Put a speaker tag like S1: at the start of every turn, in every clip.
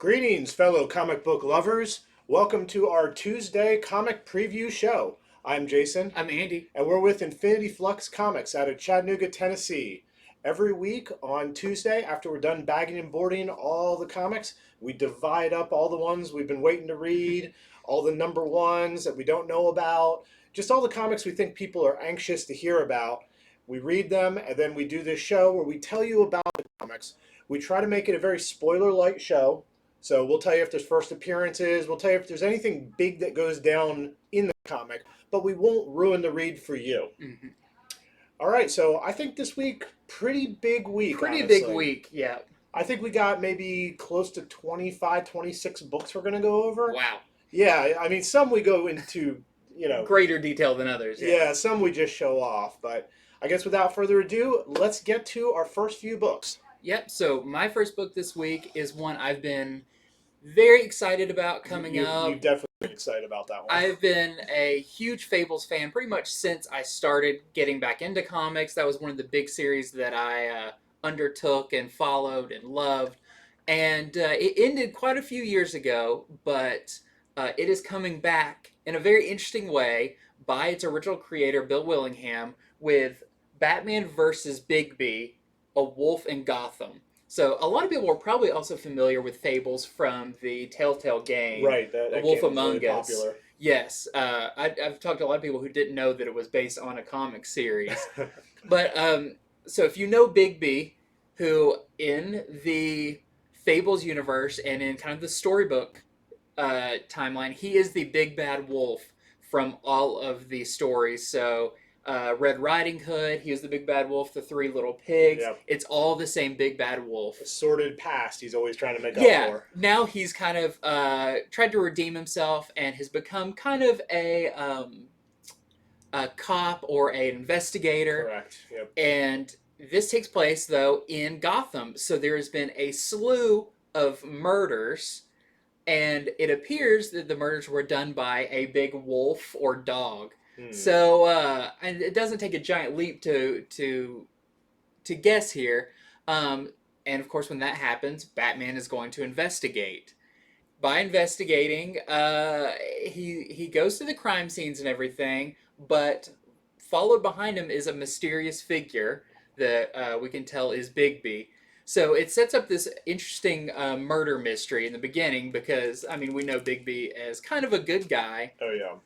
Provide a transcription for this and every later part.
S1: Greetings, fellow comic book lovers. Welcome to our Tuesday comic preview show. I'm Jason,
S2: I'm Andy.
S1: and we're with Infinity Flux Comics out of Chattanooga, Tennessee. Every week on Tuesday, after we're done bagging and boarding all the comics, we divide up all the ones we've been waiting to read, all the number ones that we don't know about, just all the comics we think people are anxious to hear about. We read them, and then we do this show where we tell you about the comics. We try to make it a very spoiler-light show. So we'll tell you if there's first appearances, we'll tell you if there's anything big that goes down in the comic, but we won't ruin the read for you.
S2: Mm-hmm.
S1: All right, so I think this week, pretty big week,
S2: Pretty
S1: honestly.
S2: big week, yeah.
S1: I think we got maybe close to 25, 26 books we're going to go over.
S2: Wow.
S1: Yeah, I mean, some we go into,
S2: greater detail than others.
S1: Yeah, some we just show off. But I guess without further ado, let's get to our first few books.
S2: Yep, so my first book this week is one I've been very excited about coming up.
S1: You've definitely been excited about that one.
S2: I've been a huge Fables fan pretty much since I started getting back into comics. That was one of the big series that I undertook and followed and loved. And it ended quite a few years ago, but it is coming back in a very interesting way by its original creator, Bill Willingham, with Batman versus Bigby, a wolf in Gotham. So a lot of people are probably also familiar with Fables from the Telltale game,
S1: right? That
S2: Wolf
S1: game was
S2: Among
S1: really
S2: Us.
S1: Popular.
S2: Yes, I've talked to a lot of people who didn't know that it was based on a comic series. But so if you know Bigby, who in the Fables universe and in kind of the storybook timeline, he is the big bad wolf from all of the stories. So Red Riding Hood, he was the big bad wolf. The Three Little Pigs,
S1: Yep.
S2: It's all the same big bad wolf.
S1: A sordid past he's always trying to make up for.
S2: Now he's kind of tried to redeem himself and has become kind of a cop or an investigator.
S1: Correct. Yep.
S2: And this takes place, though, in Gotham. So there has been a slew of murders, and it appears that the murders were done by a big wolf or dog. So, and it doesn't take a giant leap to guess here. And of course, when that happens, Batman is going to investigate. By investigating, he goes to the crime scenes and everything, but followed behind him is a mysterious figure that we can tell is Bigby. So it sets up this interesting murder mystery in the beginning because, I mean, we know Bigby as kind of a good guy.
S1: Oh, yeah.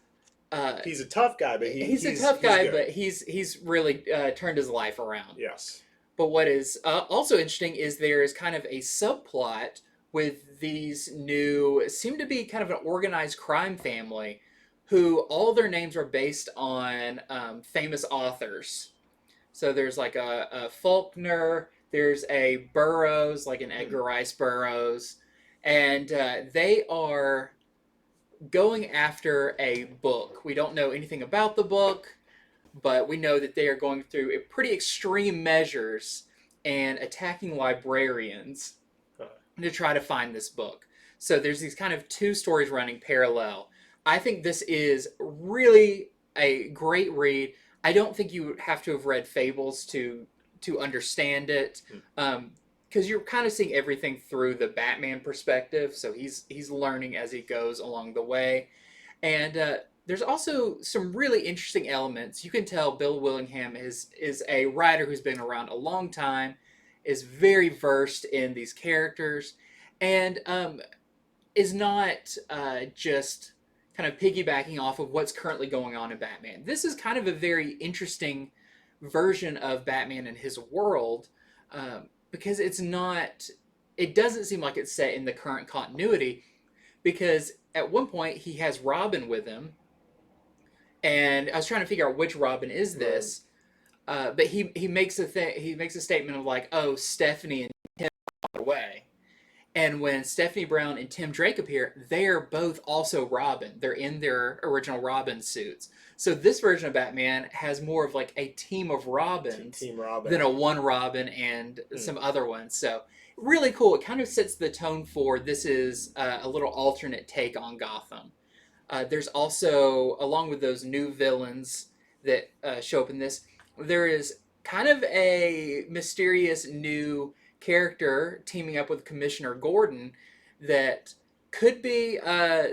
S1: He's a tough guy, but
S2: he's a tough guy, but he's really turned his life around.
S1: Yes.
S2: But what is also interesting is there is kind of a subplot with these new, seem to be kind of an organized crime family, who all their names are based on famous authors. So there's like a Faulkner, there's a Burroughs, like an Edgar Rice Burroughs, and they are going after a book. We don't know anything about the book, but we know that they are going through pretty extreme measures and attacking librarians to try to find this book. So there's these kind of two stories running parallel. I think this is really a great read. I don't think you have to have read Fables to understand it. Because you're kind of seeing everything through the Batman perspective, so he's learning as he goes along the way. And there's also some really interesting elements. You can tell Bill Willingham is a writer who's been around a long time, is very versed in these characters, and is not just kind of piggybacking off of what's currently going on in Batman. This is kind of a very interesting version of Batman and his world, because it doesn't seem like it's set in the current continuity, because at one point he has Robin with him, and I was trying to figure out which Robin is this, but he makes a statement of like, oh, Stephanie and Tim are away, and when Stephanie Brown and Tim Drake appear, they are both also Robin. They're in their original Robin suits. So this version of Batman has more of like a team of Robins
S1: Team Robin.
S2: than a one Robin and some other ones. So really cool. It kind of sets the tone for this is a little alternate take on Gotham. There's also, along with those new villains that show up in this, there is kind of a mysterious new character teaming up with Commissioner Gordon that could be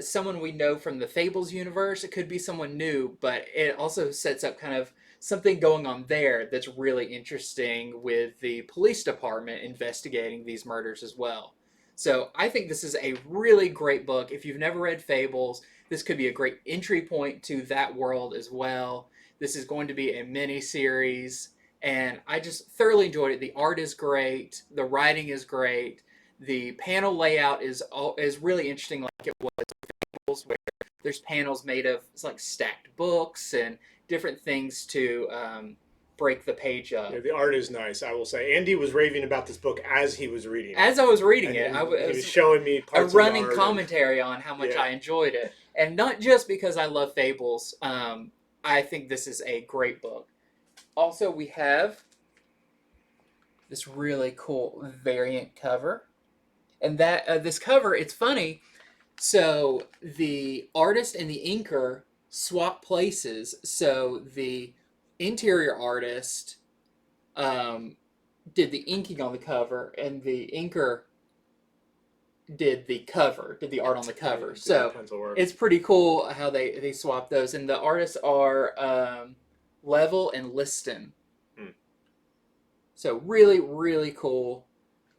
S2: someone we know from the Fables universe. It could be someone new, but it also sets up kind of something going on there that's really interesting with the police department investigating these murders as well. So I think this is a really great book. If you've never read Fables, this could be a great entry point to that world as well. This is going to be a mini series, and I just thoroughly enjoyed it. The art is great, the writing is great, the panel layout is really interesting, like it was, where there's panels made of it's like stacked books and different things to break the page up.
S1: Yeah, the art is nice, I will say. Andy was raving about this book as he was reading it.
S2: As I was reading it,
S1: he was showing me parts
S2: a running
S1: of the art
S2: commentary on how much I enjoyed it, and not just because I love Fables. I think this is a great book. Also, we have this really cool variant cover, and that this cover, it's funny. So the artist and the inker swap places. So the interior artist did the inking on the cover, and the inker did the art on the cover. So it's pretty cool how they swap those. And the artists are Level and Liston. So really, really cool.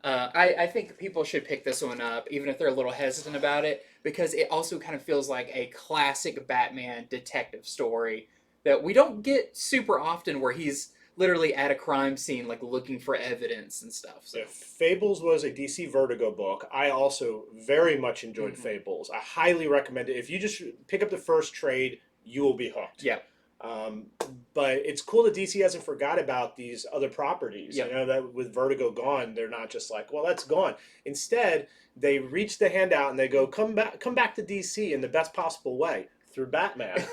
S2: I think people should pick this one up, even if they're a little hesitant about it, because it also kind of feels like a classic Batman detective story that we don't get super often, where he's literally at a crime scene, like looking for evidence and stuff. So.
S1: Yeah, Fables was a DC Vertigo book. I also very much enjoyed Fables. I highly recommend it. If you just pick up the first trade, you will be hooked.
S2: Yeah.
S1: But it's cool that DC hasn't forgot about these other properties.
S2: Yep.
S1: You know, that with Vertigo gone, they're not just like, well, that's gone. Instead, they reach the hand out and they go, come back to DC in the best possible way through Batman.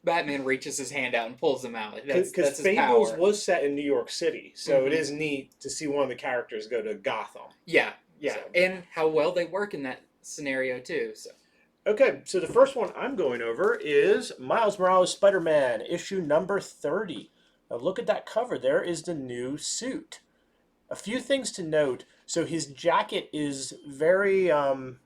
S2: Batman reaches his hand out and pulls them out.
S1: Because Fables was set in New York City, so it is neat to see one of the characters go to Gotham.
S2: Yeah, so. And how well they work in that scenario too. So.
S1: Okay, so the first one I'm going over is Miles Morales Spider-Man, issue number 30. Now look at that cover. There is the new suit. A few things to note. So his jacket is very, how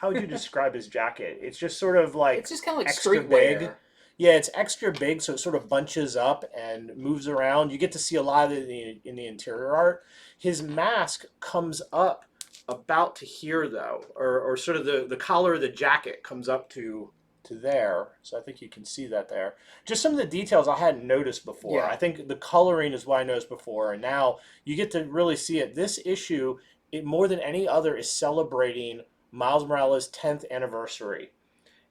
S1: would you describe his jacket? It's just sort of like
S2: it's just kind of like
S1: extra
S2: streetwear.
S1: Big. Yeah, it's extra big, so it sort of bunches up and moves around. You get to see a lot of it in the interior art. His mask comes up about to here, though, or sort of the collar of the jacket comes up to there. So I think you can see that there. Just some of the details I hadn't noticed before.
S2: Yeah.
S1: I think the coloring is what I noticed before, and now you get to really see it. This issue, it more than any other, is celebrating Miles Morales' 10th anniversary.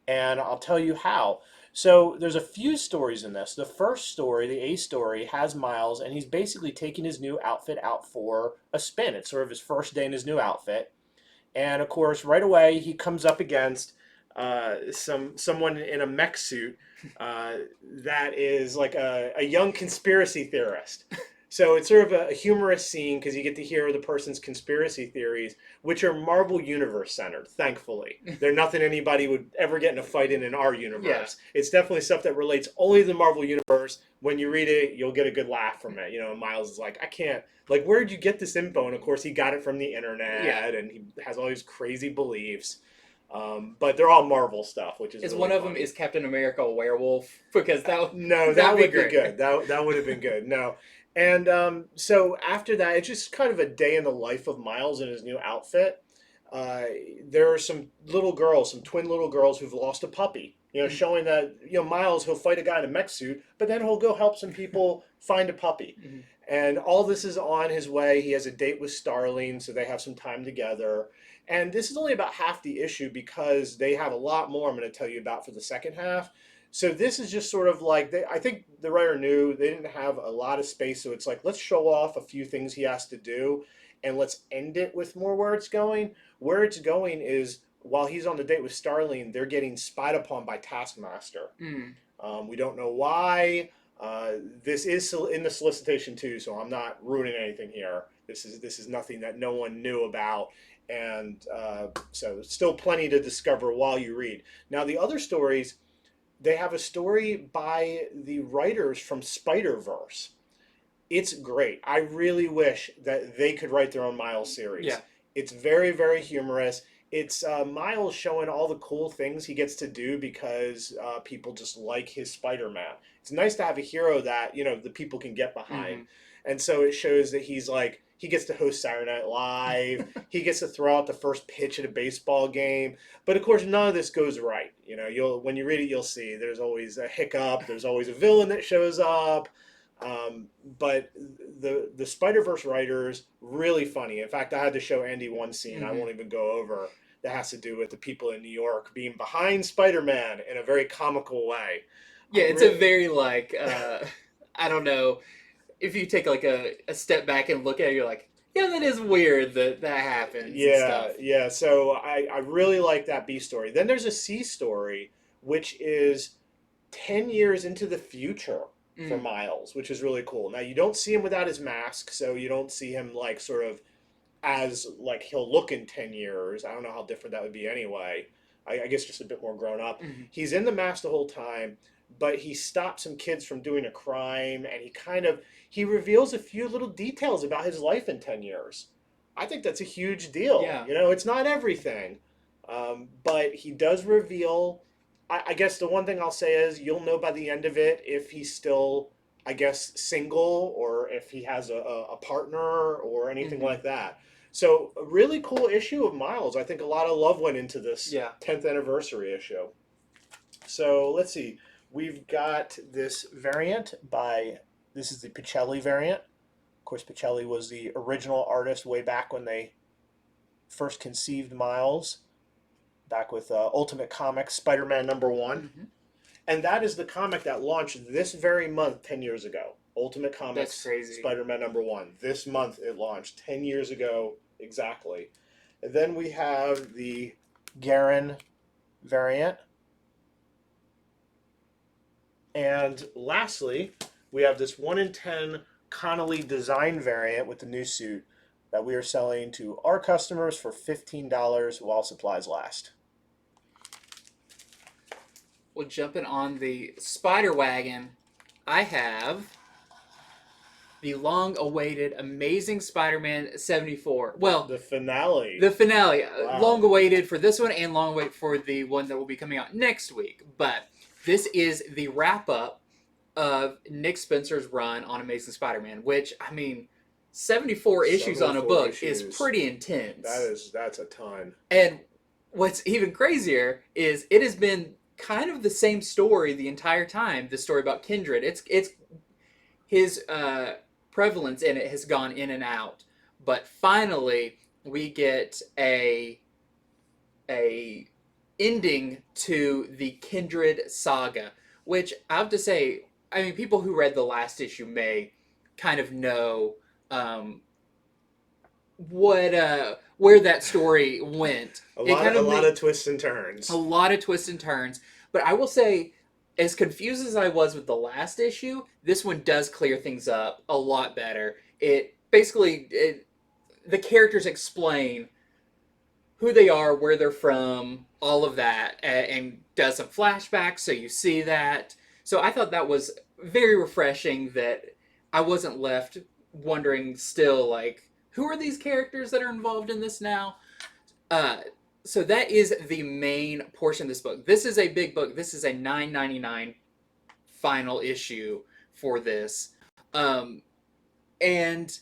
S1: And I'll tell you how. So there's a few stories in this. The first story, the A story, has Miles, and he's basically taking his new outfit out for a spin. It's sort of his first day in his new outfit. And of course, right away, he comes up against someone in a mech suit that is like a young conspiracy theorist. So it's sort of a humorous scene because you get to hear the person's conspiracy theories, which are Marvel Universe centered, thankfully. They're nothing anybody would ever get in a fight in our universe. Yeah. It's definitely stuff that relates only to the Marvel Universe. When you read it, you'll get a good laugh from it. You know, Miles is like, I can't, like, where'd you get this info? And of course, he got it from the internet, and he has all these crazy beliefs. But they're all Marvel stuff, which is really
S2: one of
S1: funny.
S2: them is Captain America a werewolf? Because that would
S1: be good. That would have been good. No. And so after that, it's just kind of a day in the life of Miles in his new outfit. There are some little girls, some twin little girls who've lost a puppy. You know, showing that, you know, Miles, he'll fight a guy in a mech suit, but then he'll go help some people find a puppy. Mm-hmm. And all this is on his way. He has a date with Starling, so they have some time together. And this is only about half the issue because they have a lot more I'm going to tell you about for the second half. So this is just sort of like, I think the writer knew they didn't have a lot of space, so it's like, let's show off a few things he has to do, and let's end it with more where it's going. Where it's going is, while he's on the date with Starling, they're getting spied upon by Taskmaster. We don't know why. This is in the solicitation too, so I'm not ruining anything here. This is nothing that no one knew about. And so still plenty to discover while you read. Now the other stories, they have a story by the writers from Spider-Verse. It's great. I really wish that they could write their own Miles series. Yeah. It's very, very humorous. it's Miles showing all the cool things he gets to do because people just like his Spider-Man. It's nice to have a hero that the people can get behind,
S2: Hmm.
S1: and so it shows that he's like he gets to host Saturday Night Live. He gets to throw out the first pitch at a baseball game, but of course none of this goes right. You'll when you read it, you'll see there's always a hiccup. There's always a villain that shows up. But the Spider Verse writers really funny. In fact, I had to show Andy one scene I
S2: Hmm.
S1: won't even go over that has to do with the people in New York being behind Spider Man in a very comical way.
S2: Yeah, it's a
S1: Really,
S2: very like I don't know, if you take like a step back and look at it, you're like, yeah, that is weird that that happens and
S1: yeah,
S2: stuff.
S1: yeah. So I really like that B story. Then there's a C story, which is 10 years into the future for
S2: Mm.
S1: Miles, which is really cool. Now you don't see him without his mask, so you don't see him like sort of as like he'll look in 10 years. I don't know how different that would be anyway. I guess just a bit more grown up.
S2: Hmm.
S1: He's in the mask the whole time, but he stops some kids from doing a crime, and he reveals a few little details about his life in 10 years. I think that's a huge deal.
S2: Yeah.
S1: It's not everything, but he does reveal. I guess the one thing I'll say is you'll know by the end of it if he's still, I guess, single or if he has a partner or anything
S2: Hmm.
S1: like that. So a really cool issue of Miles. I think a lot of love went into this
S2: Yeah.
S1: 10th anniversary issue. So let's see. We've got this variant this is the Pichelli variant. Of course, Pichelli was the original artist way back when they first conceived Miles, back with Ultimate Comics Spider-Man #1.
S2: Hmm.
S1: And that is the comic that launched this very month 10 years ago. Ultimate
S2: That's
S1: Comics
S2: crazy.
S1: Spider-Man #1. This month it launched 10 years ago exactly. And then we have the Garen variant. And lastly, we have this 1 in 10 Connolly design variant with the new suit that we are selling to our customers for $15 while supplies last.
S2: Well, jumping on the spider wagon, I have the long-awaited Amazing Spider-Man 74. Well,
S1: The finale.
S2: the finale,
S1: Wow.
S2: long-awaited for this one and long-awaited for the one that will be coming out next week. But this is the wrap-up of Nick Spencer's run on Amazing Spider-Man, which, I mean, 74 issues on a
S1: 74
S2: book is
S1: issues.
S2: pretty intense.
S1: That's a ton.
S2: And what's even crazier is it has been kind of the same story the entire time. The story about Kindred. It's his prevalence in it has gone in and out, but finally we get a ending to the Kindred saga, which I have to say, I mean, people who read the last issue may kind of know what where that story went. It kind
S1: A
S2: of
S1: lot of twists and turns.
S2: a lot of twists and turns. But I will say, as confused as I was with the last issue, this one does clear things up a lot better. It basically the characters explain who they are, where they're from, all of that, and does some flashbacks, so you see that. So I thought that was very refreshing that I wasn't left wondering still, like, who are these characters that are involved in this now? Uh, so that is the main portion of this book. This is a big book. This is a $9.99 final issue for this, and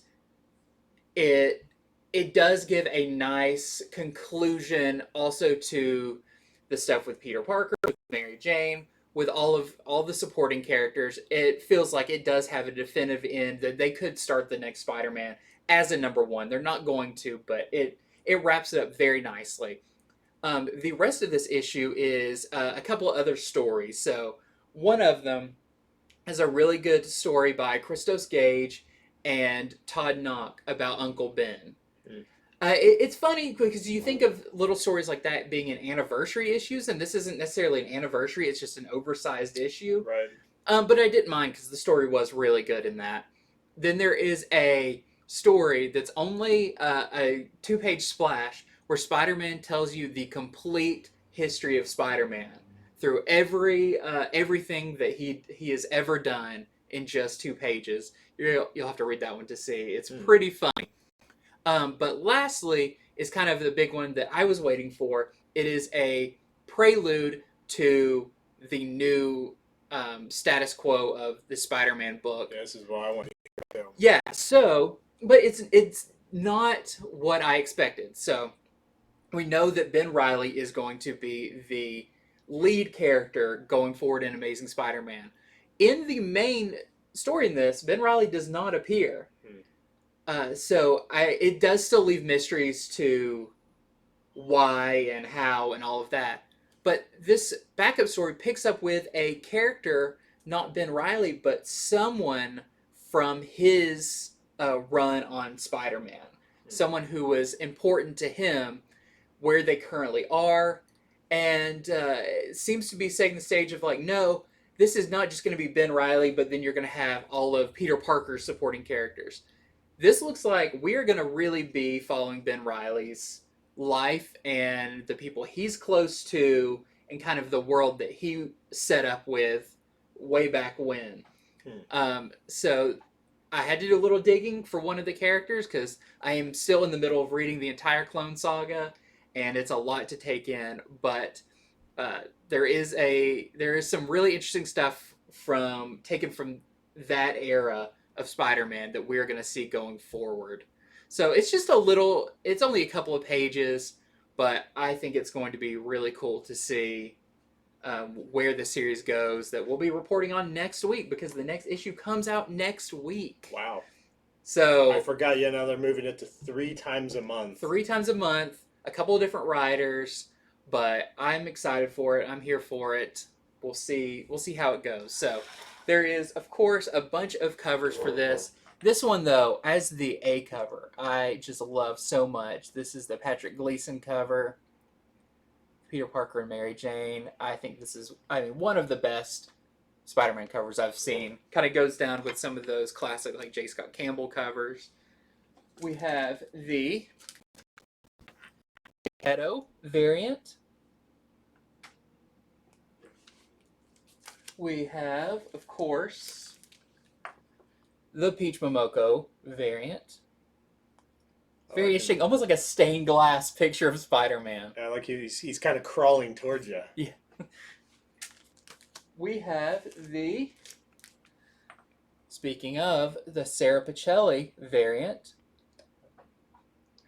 S2: it it does give a nice conclusion also to the stuff with Peter Parker, with Mary Jane, with all the supporting characters. It feels like it does have a definitive end that they could start the next Spider-Man as a #1. They're not going to, but it wraps it up very nicely. The rest of this issue is a couple of other stories. So one of them is a really good story by Christos Gage and Todd Knock about Uncle Ben.
S1: Mm.
S2: It's funny because you think of little stories like that being in anniversary issues, and this isn't necessarily an anniversary, it's just an oversized issue.
S1: Right.
S2: But I didn't mind because the story was really good in that. Then there is a story that's only a 2-page splash where Spider-Man tells you the complete history of Spider-Man through everything that he has ever done in just 2 pages. You'll have to read that one to see. It's pretty funny. But lastly is kind of the big one that I was waiting for. It is a prelude to the new status quo of the Spider-Man book.
S1: Yeah, this is what I want to hear too.
S2: Yeah, so, but it's not what I expected. So we know that Ben Reilly is going to be the lead character going forward in Amazing Spider-Man. In the main story in this, Ben Reilly does not appear. So it does still leave mysteries to why and how and all of that. But this backup story picks up with a character, not Ben Reilly, but someone from his run on Spider-Man. Someone who was important to him, where they currently are, and it seems to be setting the stage of like, no, this is not just going to be Ben Reilly, but then you're going to have all of Peter Parker's supporting characters. This looks like we are going to really be following Ben Reilly's life and the people he's close to and kind of the world that he set up with way back when. So I had to do a little digging for one of the characters because I am still in the middle of reading the entire Clone Saga, and it's a lot to take in. But there is some really interesting stuff taken from that era of Spider-Man that we're going to see going forward. So it's just it's only a couple of pages, but I think it's going to be really cool to see where the series goes, that we'll be reporting on next week, because the next issue comes out next week.
S1: Wow.
S2: So
S1: I forgot, now they're moving it to 3 times a month.
S2: 3 times a month, a couple of different writers, but I'm excited for it. I'm here for it. We'll see how it goes. So there is, of course, a bunch of covers for this. This one, though, as the A cover, I just love so much. This is the Patrick Gleason cover. Peter Parker and Mary Jane. I think this is, one of the best Spider-Man covers I've seen. Kind of goes down with some of those classic, like J. Scott Campbell covers. We have the Edo variant. We have, of course, the Peach Momoko variant. Very interesting, almost like a stained glass picture of Spider-Man.
S1: Yeah, like he's kind of crawling towards you.
S2: Yeah. We have speaking of, the Sarah Pichelli variant.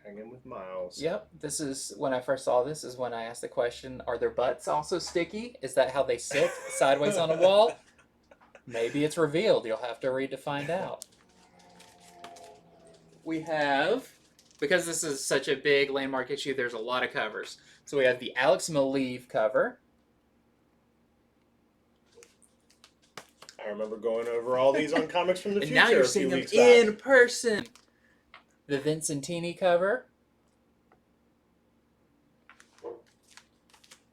S1: Hanging with Miles.
S2: Yep, this is, when I first saw this, is when I asked the question, are their butts also sticky? Is that how they sit, sideways on a wall? Maybe it's revealed. You'll have to read to find out. We have, because this is such a big landmark issue, there's a lot of covers. So we have the Alex Maleev cover.
S1: I remember going over all these on Comics from the
S2: And
S1: Future
S2: now you're
S1: a
S2: seeing
S1: few
S2: them
S1: weeks
S2: in
S1: back.
S2: person. The Vincentini cover.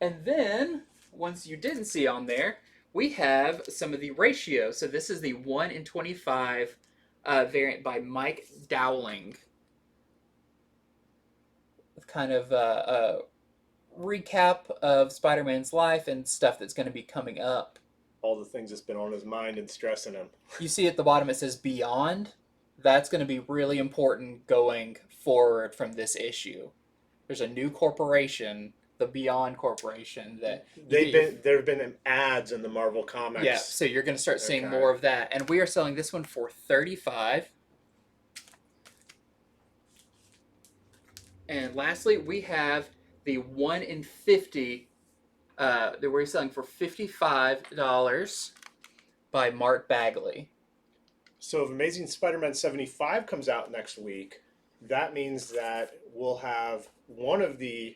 S2: And then, ones you didn't see on there, we have some of the ratios. So this is the 1 in 25 variant by Mike Dowling. With kind of a recap of Spider-Man's life and stuff that's going to be coming up.
S1: All the things that's been on his mind and stressing him.
S2: You see at the bottom it says Beyond. That's going to be really important going forward from this issue. There's a new corporation, the Beyond Corporation, that
S1: there have been ads in the Marvel Comics.
S2: Yeah, so you're going to start seeing more of that. And we are selling this one for $35. And lastly, we have the 1 in 50 that we're selling for $55 by Mark Bagley.
S1: So if Amazing Spider-Man 75 comes out next week, that means that we'll have one of the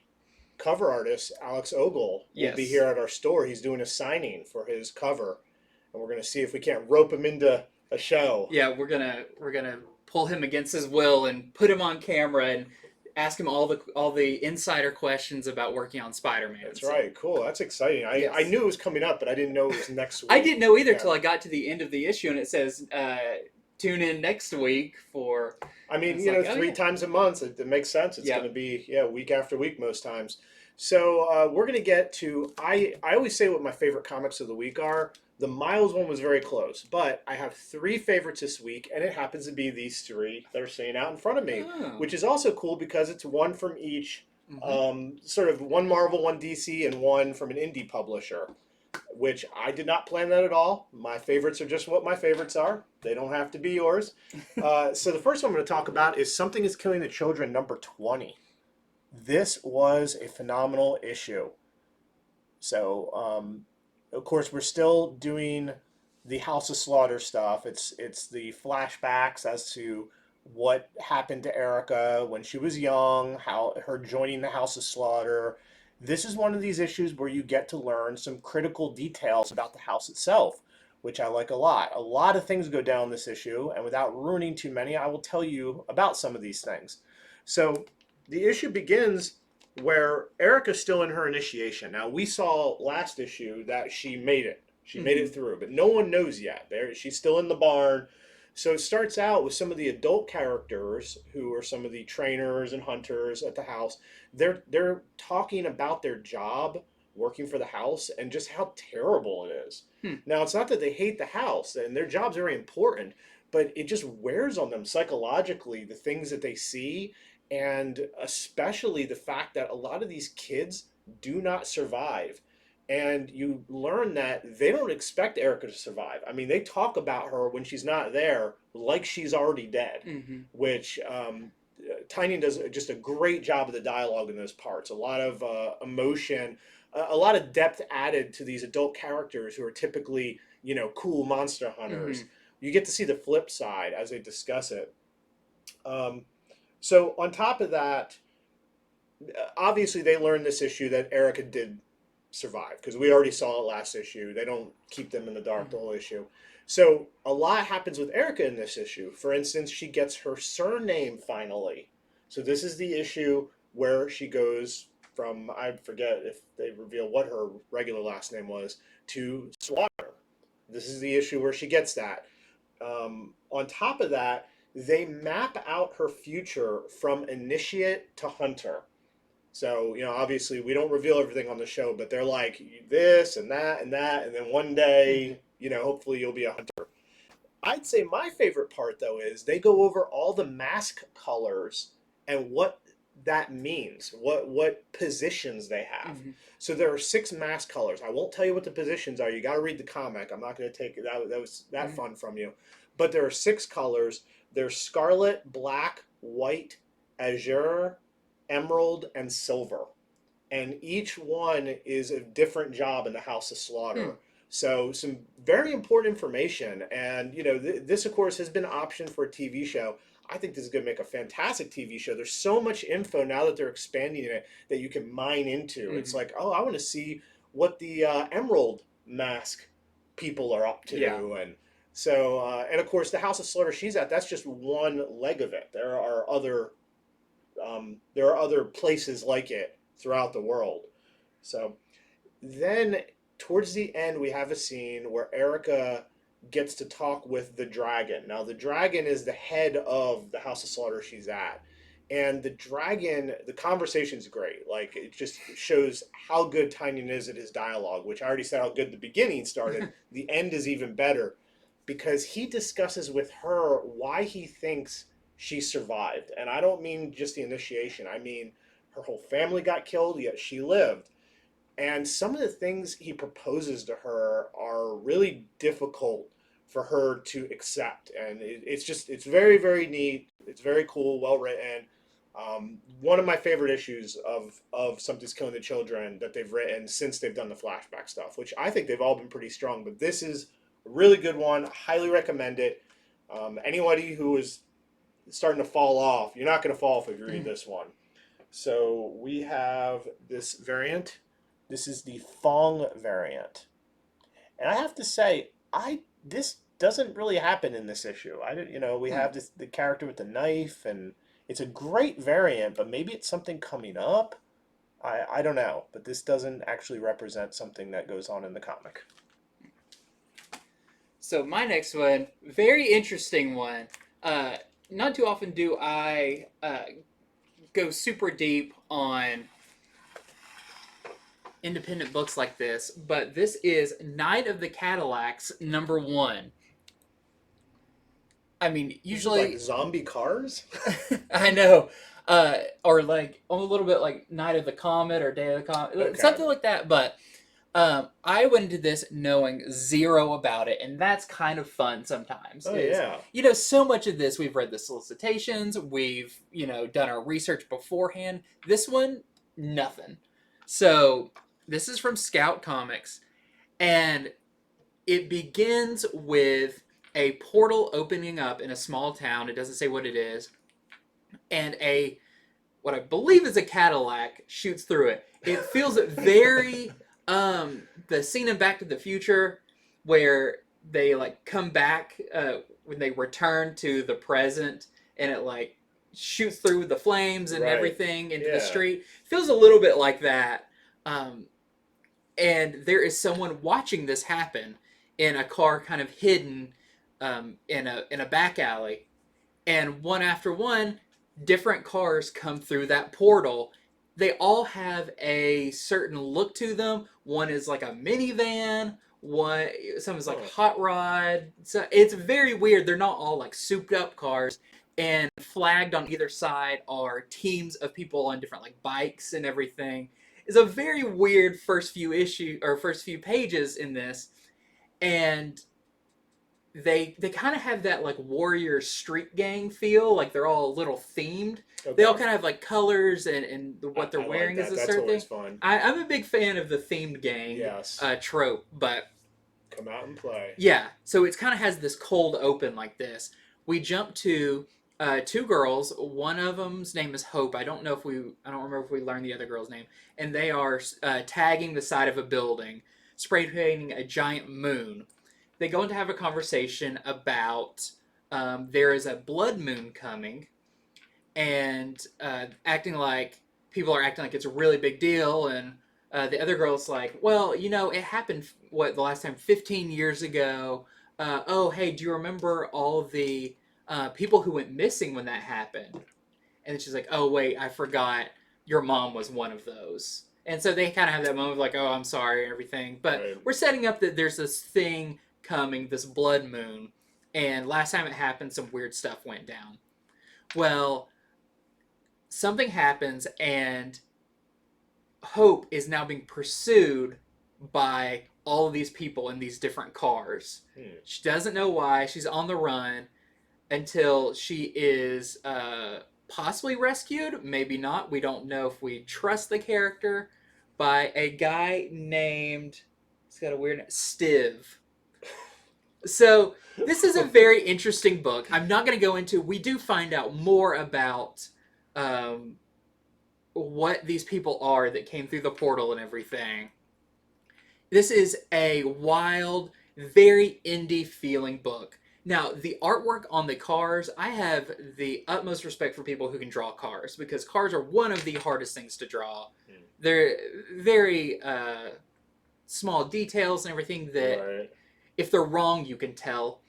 S1: cover artists, Alex Ogle, will be here at our store. He's doing a signing for his cover, and we're going to see if we can't rope him into a show.
S2: Yeah, we're gonna pull him against his will and put him on camera and ask him all the insider questions about working on Spider-Man.
S1: That's right. Cool. That's exciting. I knew it was coming up, but I didn't know it was next week.
S2: I didn't know either till I got to the end of the issue and it says tune in next week for.
S1: I mean, 3 times a month. It makes sense. It's going to be week after week most times. So we're going to get to. I always say what my favorite comics of the week are. The Miles one was very close, but I have three favorites this week, and it happens to be these three that are sitting out in front of me,
S2: Oh.
S1: which is also cool because it's one from each,
S2: Mm-hmm.
S1: sort of one Marvel, one DC, and one from an indie publisher. Which I did not plan that at all. My favorites are just what my favorites are. They don't have to be yours. So the first one I'm going to talk about is Something is Killing the Children, number 20. This was a phenomenal issue. So, of course, we're still doing the House of Slaughter stuff. It's the flashbacks as to what happened to Erica when she was young, how her joining the House of Slaughter. This is one of these issues where you get to learn some critical details about the house itself, which I like a lot. A lot of things go down this issue, and without ruining too many, I will tell you about some of these things. So, the issue begins where Erica's still in her initiation. Now we saw last issue that she made it. She made it through, but no one knows yet. She's still in the barn. So it starts out with some of the adult characters who are some of the trainers and hunters at the house. They're talking about their job working for the house and just how terrible it is.
S2: Hmm.
S1: Now it's not that they hate the house and their job's very important, but it just wears on them psychologically, the things that they see, and especially the fact that a lot of these kids do not survive. And you learn that they don't expect Erica to survive. I mean, they talk about her when she's not there like she's already dead,
S2: Mm-hmm.
S1: which Tynion does just a great job of the dialogue in those parts. A lot of emotion, a lot of depth added to these adult characters who are typically, cool monster hunters.
S2: Mm-hmm.
S1: You get to see the flip side as they discuss it. Um, so on top of that, obviously they learned this issue that Erica did survive because we already saw it last issue. They don't keep them in the dark the whole issue. So a lot happens with Erica in this issue. For instance, she gets her surname finally. So this is the issue where she goes from, I forget if they reveal what her regular last name was, to Slaughter. This is the issue where she gets that. On top of that, they map out her future from initiate to hunter. So, obviously we don't reveal everything on the show, but they're like this and that and that. And then one day, hopefully you'll be a hunter. I'd say my favorite part, though, is they go over all the mask colors and what that means, what positions they have.
S2: Mm-hmm.
S1: So there are 6 mask colors. I won't tell you what the positions are. You got to read the comic. I'm not going to take that. That was that fun from you. But there are 6 colors. There's scarlet, black, white, azure, emerald, and silver. And each one is a different job in the House of Slaughter.
S2: Hmm.
S1: So some very important information. And, this, of course, has been optioned for a TV show. I think this is going to make a fantastic TV show. There's so much info now that they're expanding it that you can mine into.
S2: Mm-hmm.
S1: It's like, oh, I want to see what the Emerald Mask people are up to.
S2: Yeah.
S1: And so, and of course, the House of Slaughter she's at, that's just one leg of it. There are other places like it throughout the world. So then towards the end, we have a scene where Erica gets to talk with the dragon. Now, the dragon is the head of the House of Slaughter she's at. And the dragon, the conversation's great. Like, it just shows how good Tynion is at his dialogue, which I already said how good the beginning started. The end is even better because he discusses with her why he thinks she survived. And I don't mean just the initiation. I mean, her whole family got killed, yet she lived. And some of the things he proposes to her are really difficult for her to accept. And it's very, very neat. It's very cool, well written. One of my favorite issues of Something's Killing the Children that they've written since they've done the flashback stuff, which I think they've all been pretty strong. But this is a really good one. Highly recommend it. Anybody who is starting to fall off, you're not going to fall off if you read this one. So we have this variant. This is the Fong variant. And I have to say, this doesn't really happen in this issue. We have the character with the knife, and it's a great variant, but maybe it's something coming up. I don't know, but this doesn't actually represent something that goes on in the comic.
S2: So my next one, very interesting one. Not too often do I go super deep on independent books like this, but this is Night of the Cadillacs #1. I mean, usually
S1: like zombie cars.
S2: I know, or like a little bit like Night of the Comet or Day of the Comet,
S1: Okay.
S2: something like that. But I went into this knowing zero about it, and that's kind of fun sometimes.
S1: Oh yeah.
S2: You know, so much of this we've read the solicitations, we've done our research beforehand. This one, nothing. So this is from Scout Comics, and it begins with a portal opening up in a small town. It doesn't say what it is, and what I believe is a Cadillac shoots through it. It feels very the scene in Back to the Future where they like come back when they return to the present, and it like shoots through the flames and everything into the street. Feels a little bit like that. And there is someone watching this happen in a car kind of hidden in a back alley, and one after one, different cars come through that portal. They all have a certain look to them. One is like a minivan. Some is like a hot rod. So it's very weird. They're not all like souped up cars. And flagged on either side are teams of people on different like bikes and everything. It's a very weird first few pages in this, and they kind of have that like warrior street gang feel, like they're all a little themed. Okay. They all kind of have like colors and what they're wearing is a certain thing. Fun. I'm a big fan of the themed gang trope, but
S1: come out and play.
S2: Yeah, so it kind of has this cold open like this. We jump to two girls. One of them's name is Hope. I don't remember if we learned the other girl's name. And they are tagging the side of a building, spray painting a giant moon. They go in to have a conversation about there is a blood moon coming, and people are acting like it's a really big deal, and the other girl's like, well, it happened, the last time, 15 years ago. Oh, hey, do you remember all the people who went missing when that happened? And then she's like, oh, wait, I forgot your mom was one of those. And so they kind of have that moment of like, oh, I'm sorry and everything. But we're setting up that there's this thing coming, this blood moon, and last time it happened, some weird stuff went down. Well, something happens, and Hope is now being pursued by all of these people in these different cars. She doesn't know why. She's on the run until she is possibly rescued, maybe not. We don't know if we trust the character, by a guy named, he's got a weird name, Stiv. So this is a very interesting book. I'm not going to go into. We do find out more about what these people are that came through the portal and everything. This is a wild, very indie feeling book. Now, the artwork on the cars, I have the utmost respect for people who can draw cars, because cars are one of the hardest things to draw. They're very small details and everything that, if they're wrong, you can tell.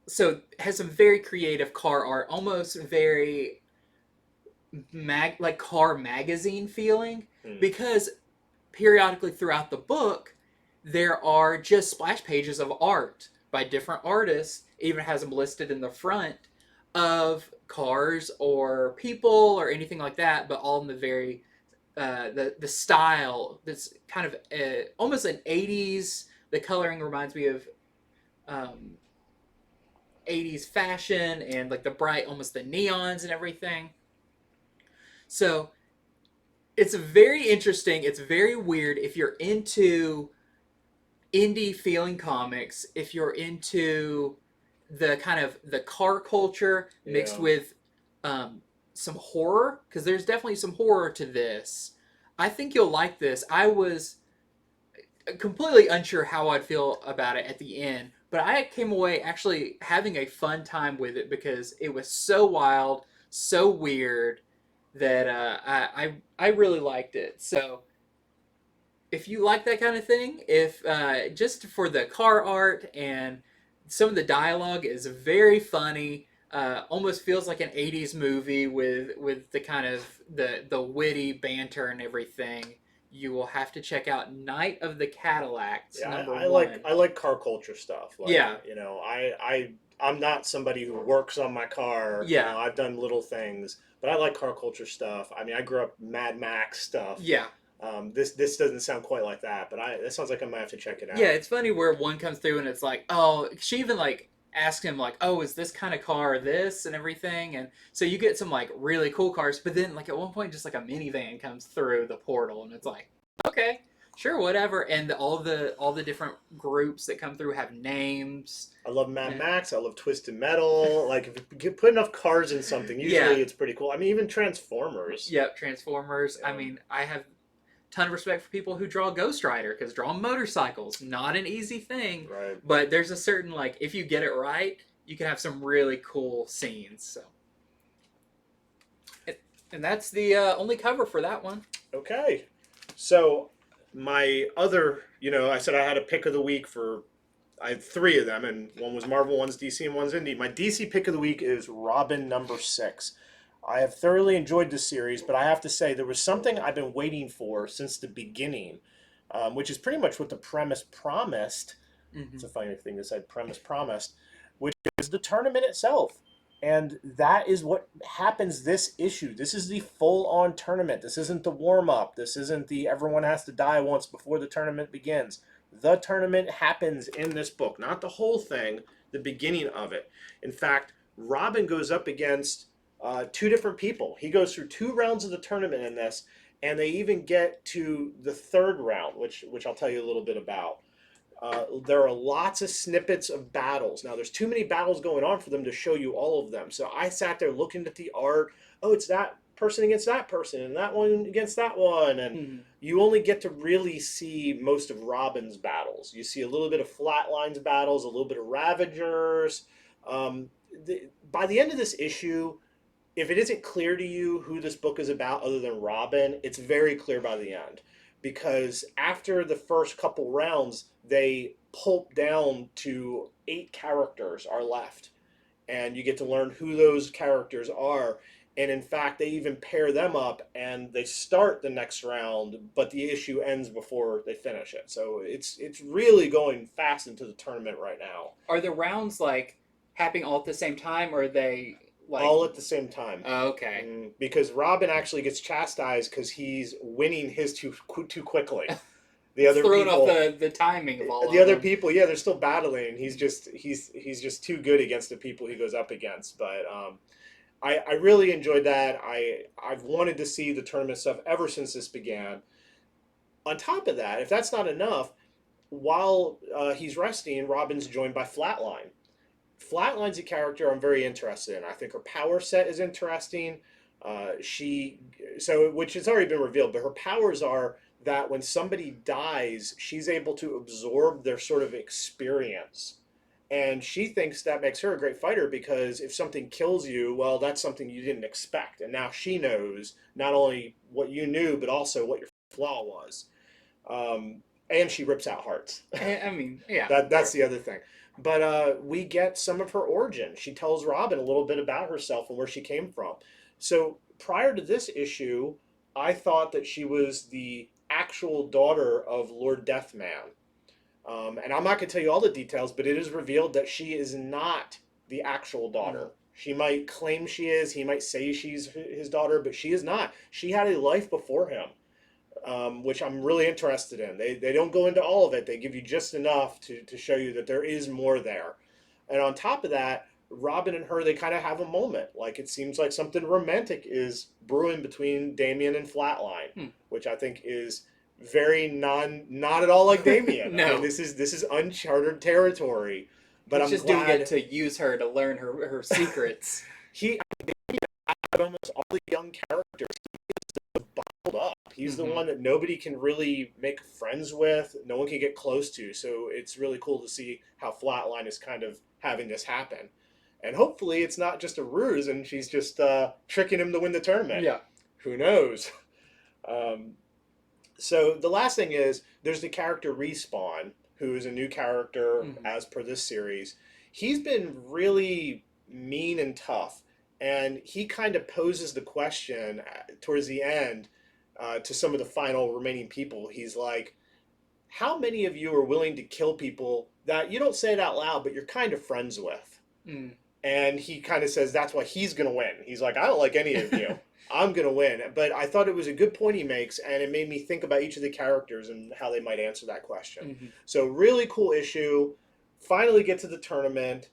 S2: So it has some very creative car art, almost very like car magazine feeling, because periodically throughout the book, there are just splash pages of art by different artists. It even has them listed in the front of cars or people or anything like that, but all in the very the style that's kind of almost an 80s. The coloring reminds me of 80s fashion, and like the bright, almost the neons and everything. So it's very interesting. It's very weird if you're into indie feeling comics, if you're into the kind of the car culture mixed with some horror, because there's definitely some horror to this. I think you'll like this. I was completely unsure how I'd feel about it at the end, but I came away actually having a fun time with it, because it was so wild, so weird, that I really liked it. So if you like that kind of thing, if just for the car art, and some of the dialogue is very funny, almost feels like an 80s movie with the kind of the witty banter and everything, you will have to check out Night of the Cadillacs,
S1: Yeah,
S2: number one.
S1: I like car culture stuff. Like,
S2: Yeah,
S1: you know, I'm not somebody who works on my car. You
S2: yeah,
S1: know, I've done little things, but I like car culture stuff. I mean, I grew up Mad Max stuff.
S2: yeah.
S1: This doesn't sound quite like that, but that sounds like I might have to check it
S2: Yeah,
S1: out.
S2: it's funny where one comes through and it's like, oh, she even like asked him like, oh, is this kind of car this and everything, and so you get some like really cool cars, but then like at one point just like a minivan comes through the portal and it's like, okay, sure, whatever, and all the different groups that come through have names.
S1: I love Mad
S2: And,
S1: Max. I love Twisted Metal. Like, if you put enough cars in something,
S2: yeah,
S1: usually it's pretty cool. I mean, even Transformers.
S2: yep, Transformers. I
S1: Um,
S2: mean, I have ton of respect for people who draw Ghost Rider because drawing motorcycles not an easy thing,
S1: right.
S2: but there's a certain like if you get it right, you can have some really cool scenes. So, and that's the only cover for that one.
S1: Okay. So my other, you know, I said I had a pick of the week for I had three of them, and one was Marvel, one's DC, and one's Indie. My DC pick of the week is Robin #6. I have thoroughly enjoyed this series, but I have to say there was something I've been waiting for since the beginning, which is pretty much what the premise promised. It's
S2: Mm-hmm.
S1: a funny thing to say, premise promised, which is the tournament itself. And that is what happens this issue. This is the full on tournament. This isn't the warm up. This isn't the everyone has to die once before the tournament begins. The tournament happens in this book, not the whole thing, the beginning of it. In fact, Robin goes up against two different people. He goes through 2 rounds of the tournament in this, and they even get to the third round, which I'll tell you a little bit about. There are lots of snippets of battles. Now, there's too many battles going on for them to show you all of them. So I sat there looking at the art. Oh, it's that person against that person, and that one against that one. And
S2: Mm-hmm.
S1: you only get to really see most of Robin's battles. You see a little bit of Flatlines battles, a little bit of Ravagers. By the end of this issue, if it isn't clear to you who this book is about other than Robin, it's very clear by the end. Because after the first couple rounds, they pulp down to 8 characters are left. And you get to learn who those characters are. And in fact, they even pair them up and they start the next round, but the issue ends before they finish it. So it's really going fast into the tournament right now.
S2: Are the rounds like happening all at the same time, or are they like?
S1: All at the same time.
S2: Oh, okay.
S1: Because Robin actually gets chastised because he's winning his too quickly. The other
S2: Throwing
S1: people,
S2: off the timing of all
S1: the
S2: of
S1: other
S2: them.
S1: people, yeah, they're still battling. He's just too good against the people he goes up against. But I really enjoyed that. I've wanted to see the tournament stuff ever since this began. On top of that, if that's not enough, while he's resting, Robin's joined by Flatline. Flatline's a character I'm very interested in. I think her power set is interesting. Which has already been revealed, but her powers are that when somebody dies, she's able to absorb their sort of experience. And she thinks that makes her a great fighter because if something kills you, well, that's something you didn't expect. And now she knows not only what you knew, but also what your flaw was. And she rips out hearts.
S2: I mean, yeah.
S1: That's the other thing. But we get some of her origin. She tells Robin a little bit about herself and where she came from. So prior to this issue, I thought that she was the actual daughter of Lord Deathman. And I'm not going to tell you all the details, but it is revealed that she is not the actual daughter. She might claim she is. He might say she's his daughter, but she is not. She had a life before him, which I'm really interested in. They don't go into all of it. They give you just enough to show you that there is more there. And on top of that, Robin and her, they kind of have a moment. Like it seems like something romantic is brewing between Damien and Flatline, which I think is very not at all like Damien.
S2: No.
S1: I mean, this is uncharted territory. But
S2: He's
S1: I'm
S2: just
S1: glad
S2: doing it to use her to learn her secrets.
S1: he had almost all the young characters. He is bottled up. He's the one that nobody can really make friends with. No one can get close to. So it's really cool to see how Flatline is kind of having this happen. And hopefully it's not just a ruse and she's just tricking him to win the tournament.
S2: Yeah.
S1: Who knows? So the last thing is there's the character Respawn, who is a new character as per this series. He's been really mean and tough, and he kind of poses the question towards the end. to some of the final remaining people, he's like, how many of you are willing to kill people that you don't say it out loud, but you're kind of friends with?
S2: Mm.
S1: And he kind of says that's why he's going to win. He's like, I don't like any of you. I'm going to win. But I thought it was a good point he makes, and it made me think about each of the characters and how they might answer that question.
S2: Mm-hmm.
S1: So really cool issue. Finally get to the tournament.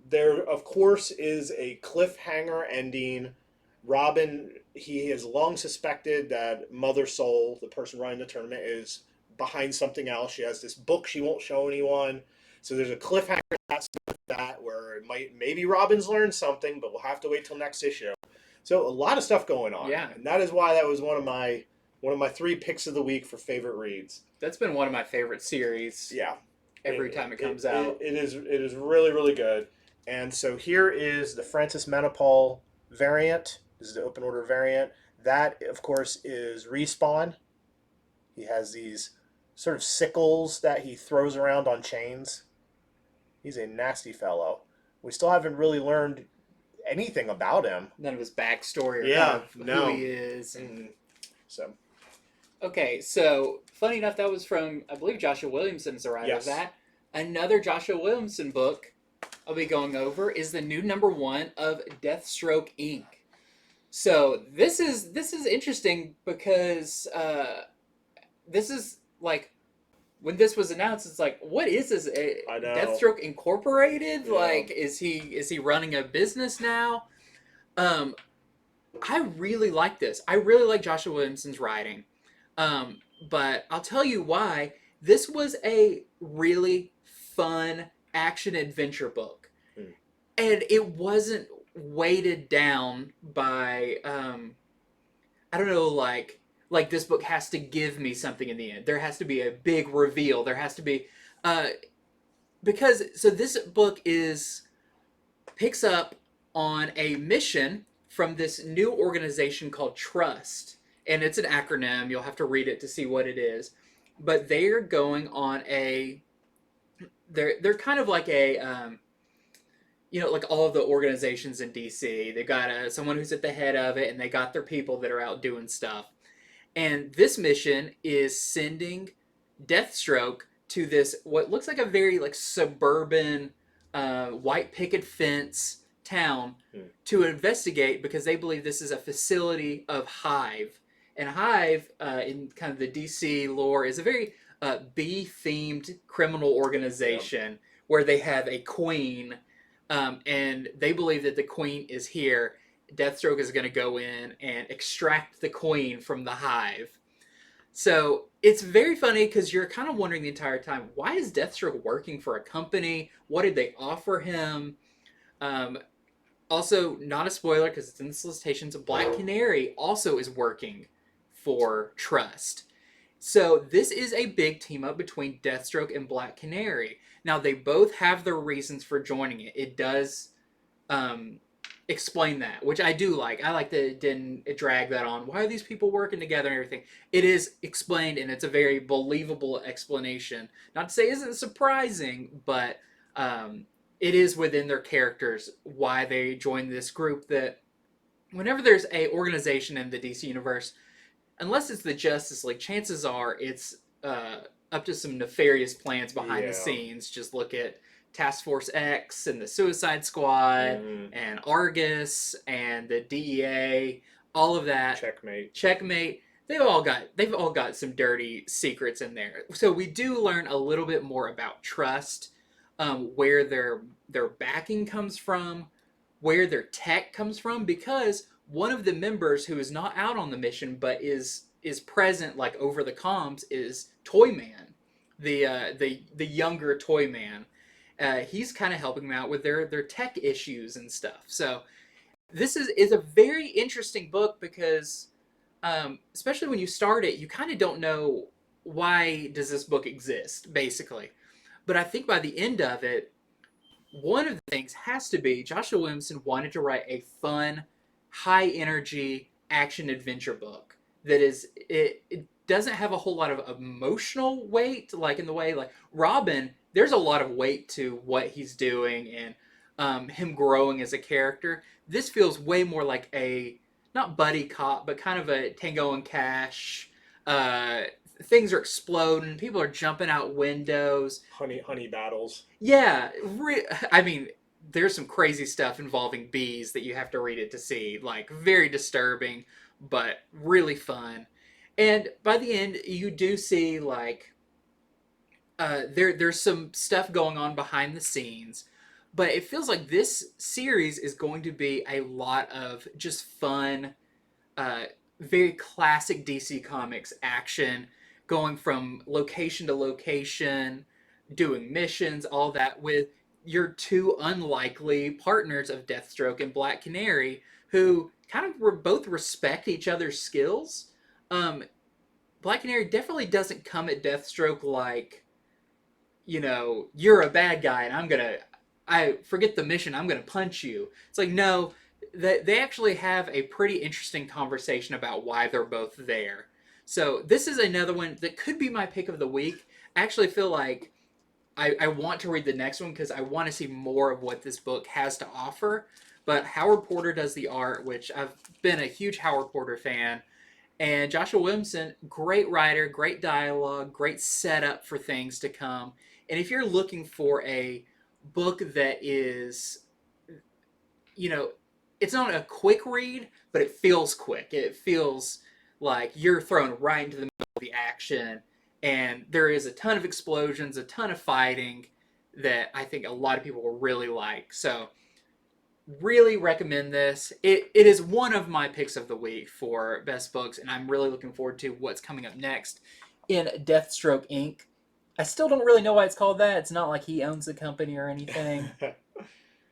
S1: There, of course, is a cliffhanger ending. Robin, he has long suspected that Mother Soul, the person running the tournament, is behind something else. She has this book she won't show anyone. So there's a cliffhanger that where it might maybe Robin's learned something, but we'll have to wait till next issue. So a lot of stuff going on.
S2: Yeah.
S1: And that is why that was one of my 3 picks of the week for favorite reads.
S2: That's been one of my favorite series.
S1: Yeah.
S2: Every time it comes out.
S1: It is really, really good. And so here is the Francis Manapul variant. This is the open order variant. That, of course, is Respawn. He has these sort of sickles that he throws around on chains. He's a nasty fellow. We still haven't really learned anything about him.
S2: None of his backstory or who he is.
S1: Mm-hmm. So,
S2: okay, so funny enough, that was from, I believe, Joshua Williamson's the writer of that. Another Joshua Williamson book I'll be going over is the new #1 of Deathstroke Inc. So this is interesting because this is like when this was announced, it's like, what is this? Deathstroke Incorporated? Yeah. Like, is he running a business now? I really like this. I really like Joshua Williamson's writing. But I'll tell you why. This was a really fun action-adventure book. Mm. And it wasn't weighted down by, I don't know, like this book has to give me something in the end. There has to be a big reveal. There has to be... so this book picks up on a mission from this new organization called Trust. And it's an acronym. You'll have to read it to see what it is. But they're going on they're kind of like a, like all of the organizations in DC. They've got someone who's at the head of it, and they got their people that are out doing stuff. And this mission is sending Deathstroke to this, what looks like a very like suburban, white picket fence town to investigate, because they believe this is a facility of Hive. And Hive, in kind of the DC lore, is a very B-themed criminal organization where they have a queen, and they believe that the queen is here. Deathstroke is going to go in and extract the queen from the Hive. So it's very funny because you're kind of wondering the entire time, why is Deathstroke working for a company? What did they offer him? Also, not a spoiler because it's in the solicitations, Black Canary also is working for Trust. So this is a big team up between Deathstroke and Black Canary. Now, they both have their reasons for joining it. It does explain that, which I do like. I like that it didn't drag that on. Why are these people working together and everything? It is explained, and it's a very believable explanation. Not to say it isn't surprising, but it is within their characters why they joined this group. That whenever there's a organization in the DC universe, unless it's the Justice League, chances are it's up to some nefarious plans behind the scenes. Just look at Task Force X and the Suicide Squad and Argus and the DEA, all of that. Checkmate. They've all got some dirty secrets in there. So we do learn a little bit more about Trust, where their backing comes from, where their tech comes from, because one of the members who is not out on the mission but is present like over the comms is Toyman, the younger Toyman. He's kind of helping them out with their tech issues and stuff. So this is a very interesting book because, especially when you start it, you kind of don't know why does this book exist, basically. But I think by the end of it, one of the things has to be Joshua Williamson wanted to write a fun, high-energy action-adventure book that is... It doesn't have a whole lot of emotional weight, like in the way, like, Robin... There's a lot of weight to what he's doing and him growing as a character. This feels way more like a not buddy cop, but kind of a Tango and Cash. Uh, Things are exploding. People are jumping out windows.
S1: Honey battles.
S2: Yeah, I mean, there's some crazy stuff involving bees that you have to read it to see. Like, very disturbing, but really fun. And by the end, you do see like there's some stuff going on behind the scenes, but it feels like this series is going to be a lot of just fun, uh, very classic DC Comics action, going from location to location, doing missions, all that with your two unlikely partners of Deathstroke and Black Canary, who kind of both respect each other's skills. Um, Black Canary definitely doesn't come at Deathstroke like, you're a bad guy and I forget the mission, I'm gonna punch you. It's like, no, they actually have a pretty interesting conversation about why they're both there. So this is another one that could be my pick of the week. I actually feel like I want to read the next one because I want to see more of what this book has to offer. But Howard Porter does the art, which I've been a huge Howard Porter fan. And Joshua Williamson, great writer, great dialogue, great setup for things to come. And if you're looking for a book that is, you know, it's not a quick read, but it feels quick. It feels like you're thrown right into the middle of the action. And there is a ton of explosions, a ton of fighting that I think a lot of people will really like. So really recommend this. It is one of my picks of the week for best books, and I'm really looking forward to what's coming up next in Deathstroke Inc. I still don't really know why it's called that. It's not like he owns the company or anything.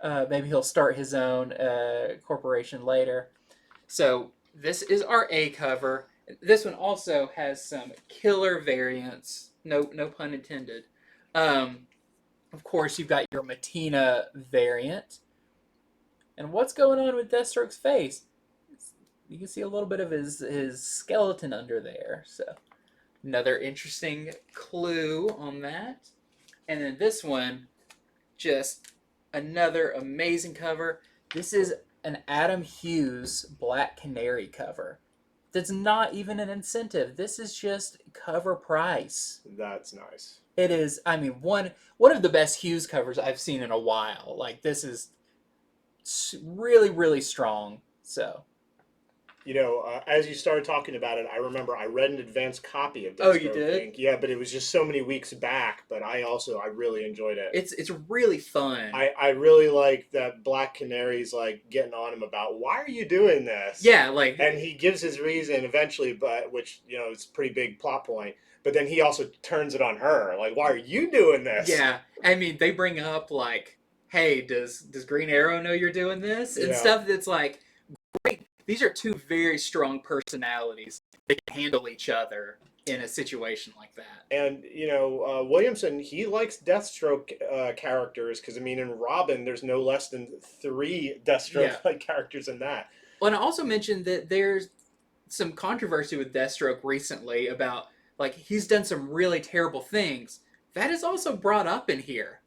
S2: Maybe he'll start his own corporation later. So this is our A cover. This one also has some killer variants. No pun intended. Of course, you've got your Matina variant. And what's going on with Deathstroke's face? You can see a little bit of his skeleton under there. So another interesting clue on that. And then this one, just another amazing cover. This is an Adam Hughes Black Canary cover. That's not even an incentive. This is just cover price.
S1: That's nice.
S2: It is, I mean, one of the best Hughes covers I've seen in a while. Like, this is really, really strong. So,
S1: as you started talking about it, I remember I read an advanced copy of Deathstroke
S2: oh, you did?
S1: Inc. Yeah, but it was just so many weeks back. But I really enjoyed it.
S2: It's really fun.
S1: I really like that Black Canary's like getting on him about why are you doing this?
S2: Yeah, like,
S1: and he gives his reason eventually, but which it's a pretty big plot point. But then he also turns it on her, like, why are you doing this?
S2: Yeah, I mean, they bring up like, hey, does Green Arrow know you're doing this and
S1: Yeah.
S2: stuff that's like, great. These are two very strong personalities that can handle each other in a situation like that.
S1: And Williamson, he likes Deathstroke characters because in Robin, there's no less than 3 Deathstroke characters in that.
S2: Well, and I also mentioned that there's some controversy with Deathstroke recently about like he's done some really terrible things. That is also brought up in here.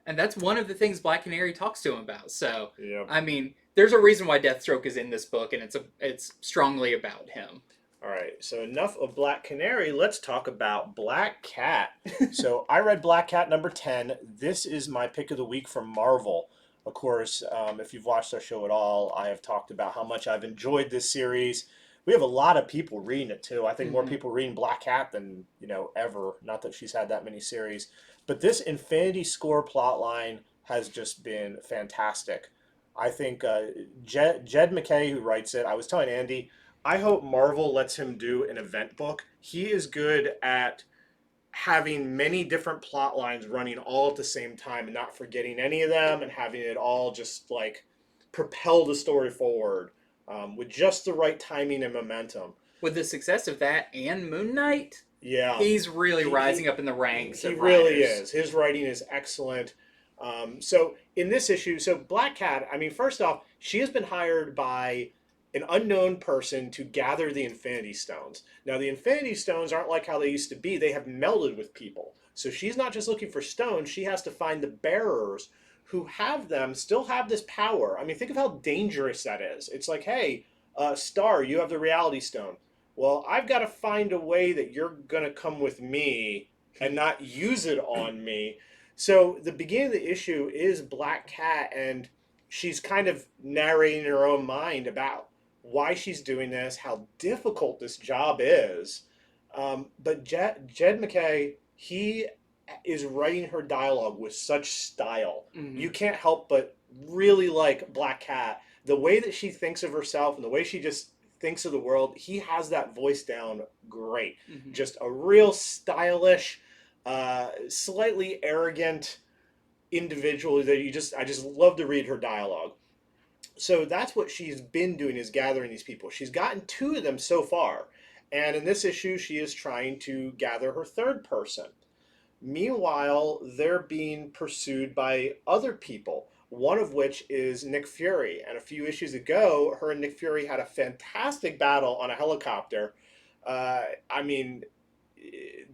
S2: And that's one of the things Black Canary talks to him about. So,
S1: yeah.
S2: I mean, there's a reason why Deathstroke is in this book, and it's strongly about him.
S1: All right, so enough of Black Canary. Let's talk about Black Cat. So I read Black Cat number 10. This is my pick of the week from Marvel. Of course, if you've watched our show at all, I have talked about how much I've enjoyed this series. We have a lot of people reading it too. I think more people reading Black Cat than ever. Not that she's had that many series, but this Infinity Score plotline has just been fantastic. I think Jed MacKay, who writes it, I was telling Andy, I hope Marvel lets him do an event book. He is good at having many different plot lines running all at the same time and not forgetting any of them and having it all just like propel the story forward. With just the right timing and momentum.
S2: With the success of that and Moon Knight,
S1: yeah,
S2: he's really rising up in the ranks.
S1: He really is. His writing is excellent. So in this issue, Black Cat, first off, she has been hired by an unknown person to gather the Infinity Stones. Now, the Infinity Stones aren't like how they used to be. They have melded with people. So she's not just looking for stones. She has to find the bearers who have them, still have this power. Think of how dangerous that is. It's like, hey, Star, you have the Reality Stone. Well, I've got to find a way that you're going to come with me and not use it on me. So the beginning of the issue is Black Cat, and she's kind of narrating in her own mind about why she's doing this, how difficult this job is. But Jed MacKay, he is writing her dialogue with such style.
S2: Mm-hmm.
S1: You can't help but really like Black Cat. The way that she thinks of herself and the way she just thinks of the world, he has that voice down great.
S2: Mm-hmm.
S1: Just a real stylish, slightly arrogant individual that I just love to read her dialogue. So that's what she's been doing, is gathering these people. She's gotten 2 of them so far. And in this issue, she is trying to gather her 3rd person. Meanwhile, they're being pursued by other people, one of which is Nick Fury. And a few issues ago, her and Nick Fury had a fantastic battle on a helicopter. I mean,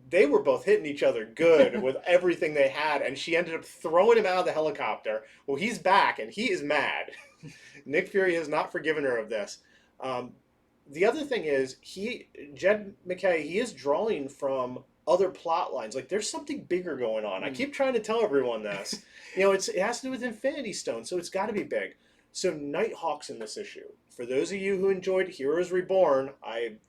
S1: they were both hitting each other good with everything they had, and she ended up throwing him out of the helicopter. Well, he's back, and he is mad. Nick Fury has not forgiven her of this. The other thing is, Jed MacKay, he is drawing from other plot lines. Like, there's something bigger going on. I keep trying to tell everyone this. It has to do with Infinity Stone, so it's got to be big. So Nighthawk's in this issue. For those of you who enjoyed Heroes Reborn,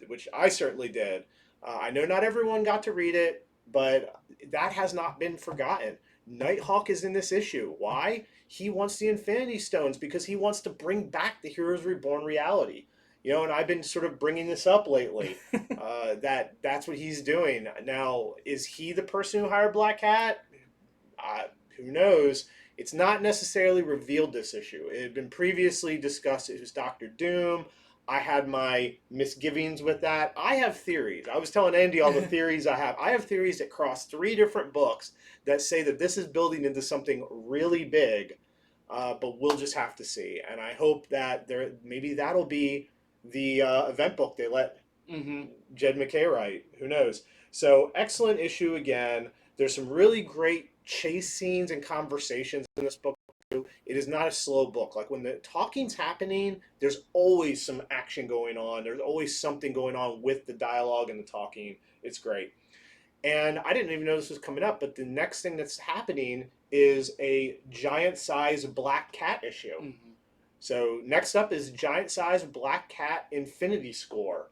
S1: which I certainly did, I know not everyone got to read it, but that has not been forgotten. Nighthawk is in this issue. Why? He wants the Infinity Stones because he wants to bring back the Heroes Reborn reality. And I've been sort of bringing this up lately. That's what he's doing. Now, is he the person who hired Black Cat? Who knows? It's not necessarily revealed this issue. It had been previously discussed. It was Doctor Doom. I had my misgivings with that. I have theories. I was telling Andy all the theories I have. I have theories that cross 3 different books that say that this is building into something really big, but we'll just have to see. And I hope that maybe that'll be the event book they let Jed MacKay write. Who knows? So excellent issue again. There's some really great chase scenes and conversations in this book. It is not a slow book. Like, when the talking's happening, there's always some action going on. There's always something going on with the dialogue and the talking. It's great. And I didn't even know this was coming up, but the next thing that's happening is a giant-sized Black Cat issue. Mm-hmm. So next up is giant-sized Black Cat Infinity Score.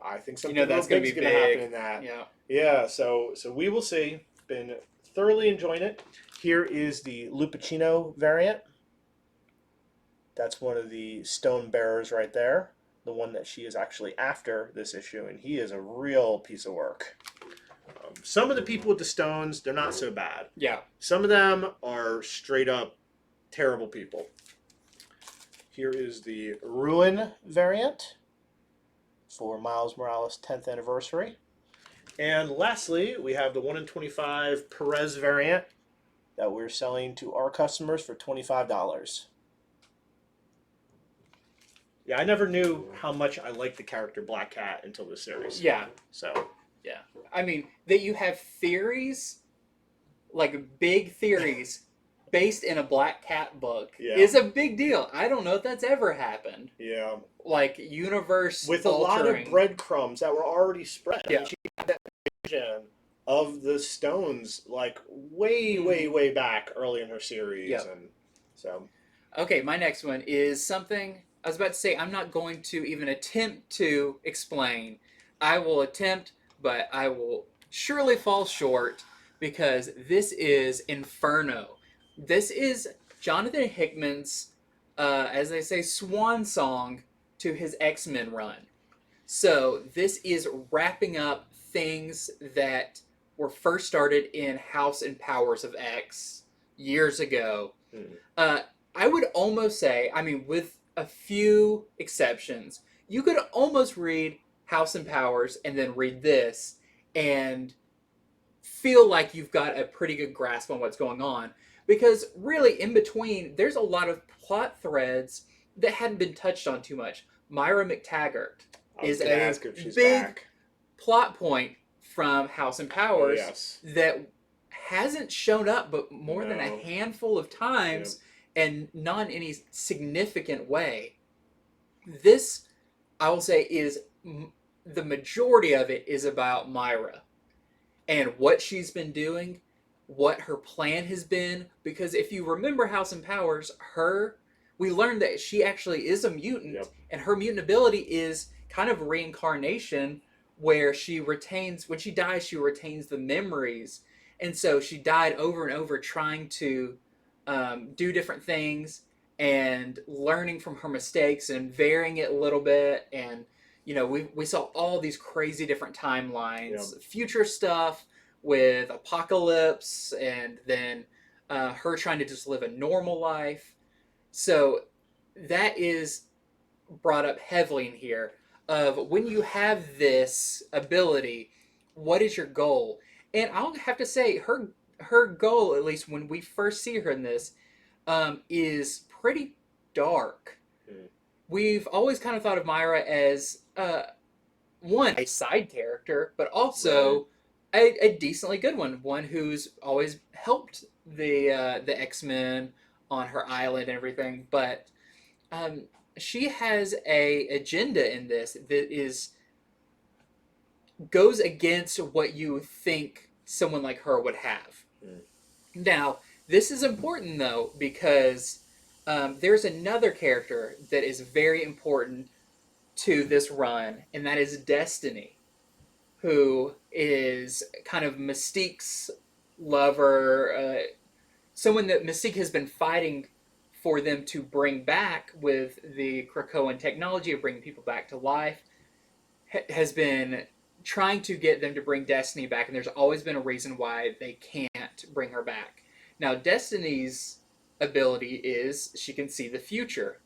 S1: I think something
S2: that's going to
S1: happen in that. Yeah. So we will see. Been thoroughly enjoying it. Here is the Lupacino variant. That's one of the stone bearers right there. The one that she is actually after this issue, and he is a real piece of work. Some of the people with the stones, they're not so bad.
S2: Yeah.
S1: Some of them are straight up terrible people. Here is the Ruin variant for Miles Morales' 10th anniversary. And lastly, we have the 1 in 25 Perez variant that we're selling to our customers for $25. Yeah, I never knew how much I liked the character Black Cat until this series.
S2: Yeah.
S1: So.
S2: Yeah. I mean, that you have theories, like big theories, based in a Black Cat book is a big deal. I don't know if that's ever happened.
S1: Yeah.
S2: Like, universe
S1: with
S2: altering.
S1: A lot of breadcrumbs that were already spread.
S2: Yeah.
S1: I mean, she had that vision of the stones, like, way back early in her series.
S2: Yep.
S1: And so.
S2: Okay, my next one is something I was about to say I'm not going to even attempt to explain. I will attempt, but I will surely fall short, because this is Inferno. This is Jonathan Hickman's, as they say, swan song to his X-Men run. So this is wrapping up things that were first started in House and Powers of X years ago. I would almost say, I mean, with a few exceptions, you could almost read House and Powers and then read this and feel like you've got a pretty good grasp on what's going on. Because really, in between, there's a lot of plot threads that hadn't been touched on too much. Myra McTaggart is a big plot point from House and Powers that hasn't shown up but more than a handful of times, and not in any significant way. This I will say is the majority of it is about Myra and what she's been doing, what her plan has been. Because if you remember House and Powers, we learned that she actually is a mutant,
S1: Yep.
S2: and her mutant ability is kind of reincarnation, where she retains, when she dies, she retains the memories. And so she died over and over trying to do different things and learning from her mistakes and varying it a little bit. And we saw all these crazy different timelines, future stuff with Apocalypse, and then her trying to just live a normal life. So that is brought up heavily in here of when you have this ability, what is your goal? And I'll have to say her goal, at least when we first see her in this, is pretty dark.
S1: Mm.
S2: We've always kind of thought of Myra as one, a side character, but also a decently good one who's always helped the X-Men on her island and everything. But she has a agenda in this that goes against what you think someone like her would have.
S1: Mm.
S2: Now, this is important though, because there's another character that is very important to this run, and that is Destiny, who is kind of Mystique's lover, someone that Mystique has been fighting for them to bring back with the Krakoan technology of bringing people back to life, has been trying to get them to bring Destiny back, and there's always been a reason why they can't bring her back. Now, Destiny's ability is she can see the future.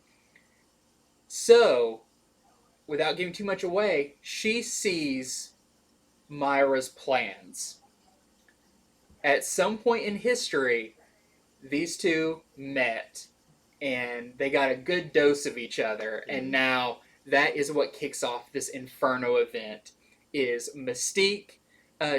S2: So, without giving too much away, she sees Myra's plans. At some point in history, these two met, and they got a good dose of each other, and now that is what kicks off this Inferno event. Is Mystique,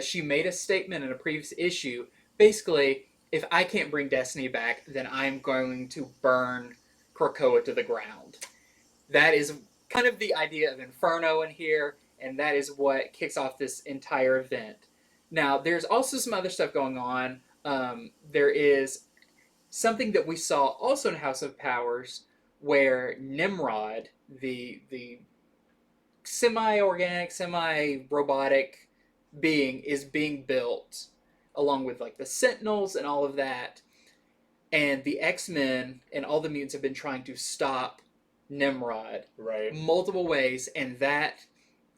S2: she made a statement in a previous issue, basically, if I can't bring Destiny back, then I'm going to burn Krakoa to the ground. That is kind of the idea of Inferno in here, and that is what kicks off this entire event. Now, there's also some other stuff going on. There is something that we saw also in House of Powers, where Nimrod, the semi-organic, semi-robotic being, is being built, along with like the Sentinels and all of that. And the X-Men and all the mutants have been trying to stop Nimrod multiple ways, and that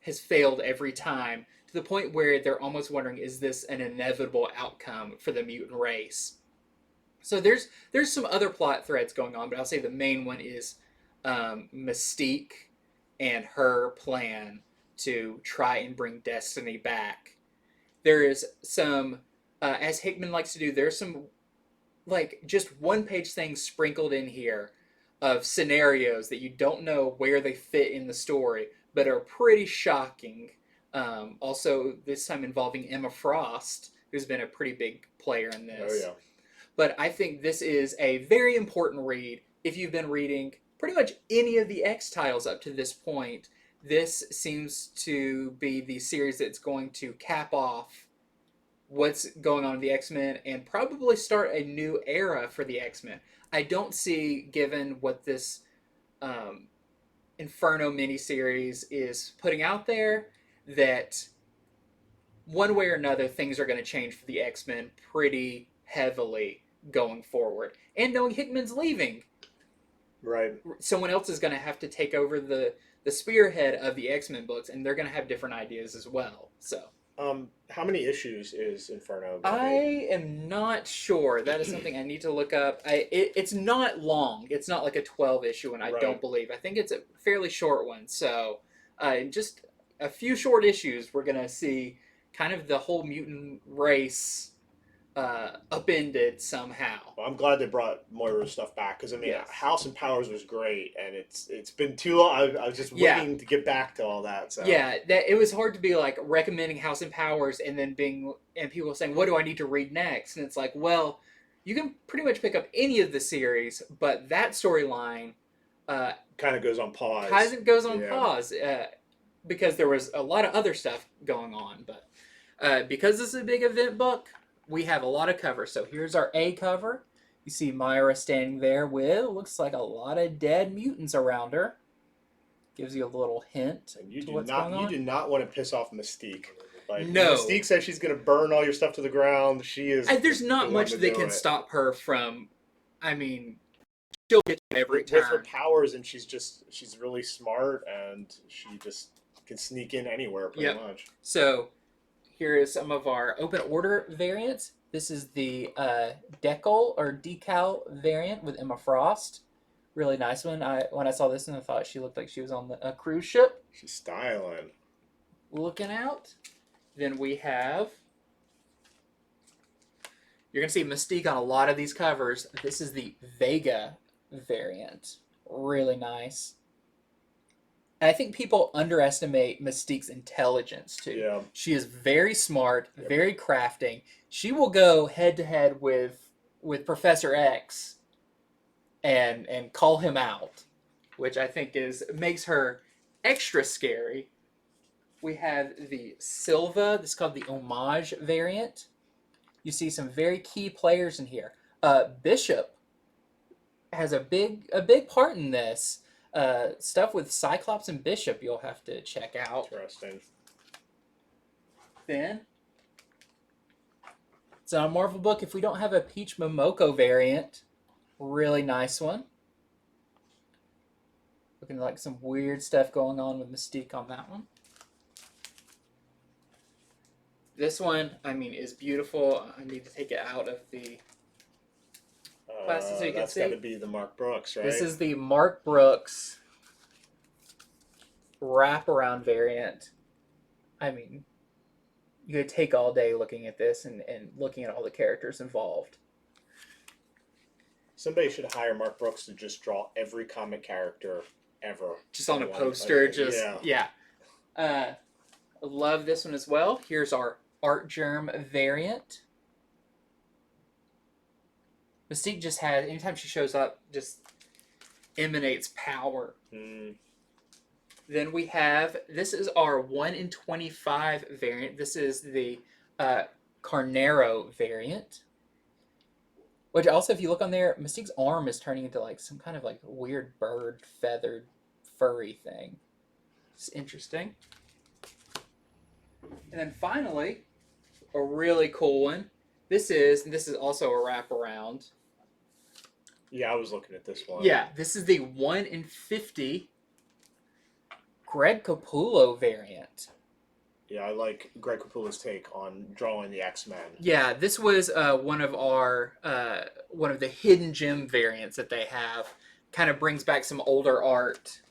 S2: has failed every time, to the point where they're almost wondering, is this an inevitable outcome for the mutant race? So there's some other plot threads going on, but I'll say the main one is Mystique and her plan to try and bring Destiny back. There is some, as Hickman likes to do, there's some like just one-page things sprinkled in here of scenarios that you don't know where they fit in the story, but are pretty shocking. Also, this time involving Emma Frost, who's been a pretty big player in this.
S1: Oh, yeah.
S2: But I think this is a very important read. If you've been reading pretty much any of the X titles up to this point, this seems to be the series that's going to cap off what's going on in the X-Men and probably start a new era for the X-Men. I don't see, given what this Inferno miniseries is putting out there, that one way or another things are going to change for the X-Men pretty heavily going forward. And knowing Hickman's leaving, someone else is going to have to take over the spearhead of the X-Men books, and they're going to have different ideas as well. So,
S1: how many issues is Inferno?
S2: I am not sure. That is something I need to look up. It's not long. It's not like a 12-issue one, I don't believe. I think it's a fairly short one. So, just a few short issues, we're going to see kind of the whole mutant race upended somehow.
S1: Well, I'm glad they brought Moira's stuff back, because I mean, House and Powers was great, and it's been too long. I was just waiting to get back to all that. So
S2: it was hard to be like recommending House and Powers and then people saying, what do I need to read next? And it's like, well, you can pretty much pick up any of the series, but that storyline
S1: Kind of goes on pause.
S2: Kaizen goes on pause because there was a lot of other stuff going on. But because this is a big event book, we have a lot of covers. So here's our A cover. You see Myra standing there with, looks like a lot of dead mutants around her. Gives you a little hint to what's going on.
S1: You do not want to piss off Mystique. Like,
S2: no.
S1: Mystique says she's going to burn all your stuff to the ground. She is.
S2: And there's not much that can stop her from. I mean, she'll get to every turn.
S1: With her powers, and she's really smart, and she just can sneak in anywhere pretty much.
S2: So here is some of our open order variants. This is the decal variant with Emma Frost. Really nice one. When I saw this one, I thought she looked like she was on a cruise ship.
S1: She's styling.
S2: Looking out. Then we have... You're going to see Mystique on a lot of these covers. This is the Vega variant. Really nice. I think people underestimate Mystique's intelligence, too.
S1: Yeah.
S2: She is very smart, very crafting. She will go head-to-head with Professor X and call him out, which I think makes her extra scary. We have the Silva. This is called the Homage variant. You see some very key players in here. Bishop has a big part in this. Stuff with Cyclops and Bishop you'll have to check out.
S1: Interesting.
S2: Then it's a Marvel book. If we don't have a Peach Momoko variant, really nice one. Looking like some weird stuff going on with Mystique on that one. This one, I mean, is beautiful. I need to take it out of the plastic so you can see.
S1: That's got to be the Mark Brooks, right?
S2: This is the Mark Brooks wraparound variant. I mean, you could take all day looking at this and looking at all the characters involved.
S1: Somebody should hire Mark Brooks to just draw every comic character ever.
S2: Just on a poster, yeah. I love this one as well. Here's our Art Germ variant. Mystique just has, anytime she shows up, just emanates power. Then we have, this is our 1 in 25 variant. This is the Carnaro variant. Which also, if you look on there, Mystique's arm is turning into like some kind of like weird bird, feathered, furry thing. It's interesting. And then finally, a really cool one. This is also a wraparound.
S1: Yeah, I was looking at this one.
S2: Yeah, this is the 1 in 50 Greg Capullo variant.
S1: Yeah, I like Greg Capullo's take on drawing the X-Men.
S2: Yeah, this was one of the hidden gem variants that they have. Kind of brings back some older art,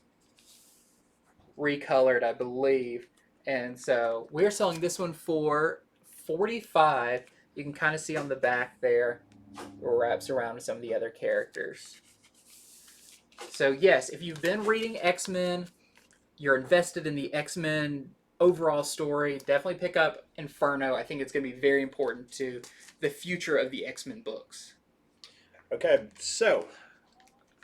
S2: recolored, I believe. And so we're selling this one for $45. You can kind of see on the back there, wraps around with some of the other characters. So yes, if you've been reading X-Men, you're invested in the X-Men overall story, definitely pick up Inferno. I think it's going to be very important to the future of the X-Men books.
S1: Okay, so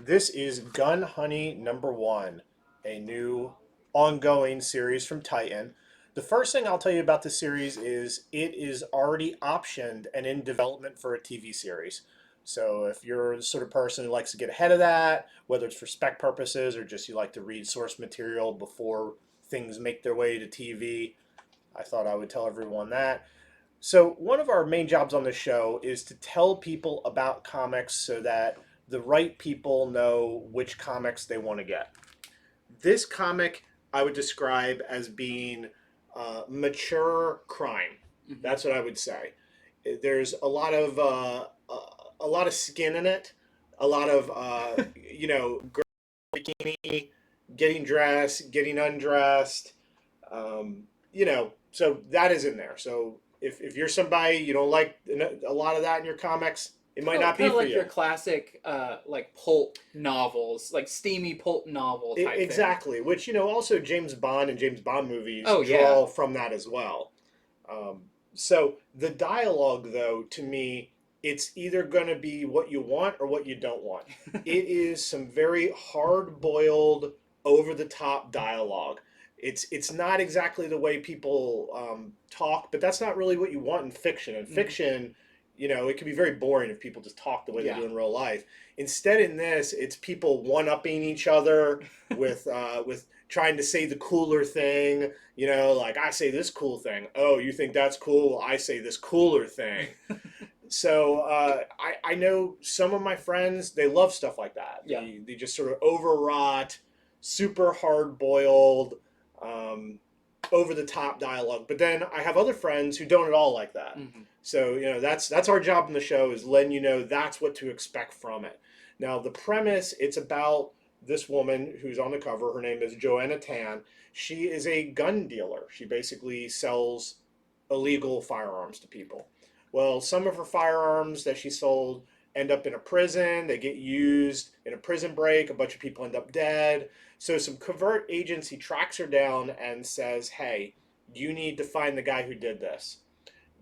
S1: this is Gun Honey #1, a new ongoing series from Titan. The first thing I'll tell you about this series is it is already optioned and in development for a TV series. So if you're the sort of person who likes to get ahead of that, whether it's for spec purposes or just you like to read source material before things make their way to TV, I thought I would tell everyone that. So one of our main jobs on this show is to tell people about comics so that the right people know which comics they want to get. This comic I would describe as being mature crime. Mm-hmm. That's what I would say. There's a lot of skin in it, a lot of girl bikini, getting dressed, getting undressed, so that is in there. So if you're somebody you don't like a lot of that in your comics, it might not be for
S2: like
S1: you.
S2: Your classic like pulp novels, like steamy pulp novel type
S1: exactly thing. Which also James Bond and James Bond movies
S2: draw
S1: from that as well. So the dialogue though to me it's either going to be what you want or what you don't want. It is some very hard-boiled, over-the-top dialogue. It's not exactly the way people talk, but that's not really what you want in fiction. In fiction, it can be very boring if people just talk the way they do in real life. Instead, in this, it's people one-upping each other with trying to say the cooler thing. Like I say this cool thing. Oh, you think that's cool? I say this cooler thing. So I know some of my friends, they love stuff like that.
S2: Yeah.
S1: They just sort of overwrought, super hard boiled, over the top dialogue. But then I have other friends who don't at all like that.
S2: Mm-hmm.
S1: So that's our job in the show, is letting you know that's what to expect from it. Now the premise, it's about this woman who's on the cover. Her name is Joanna Tan. She is a gun dealer. She basically sells illegal firearms to people. Well, some of her firearms that she sold end up in a prison. They get used in a prison break. A bunch of people end up dead. So some covert agency tracks her down and says, hey, you need to find the guy who did this.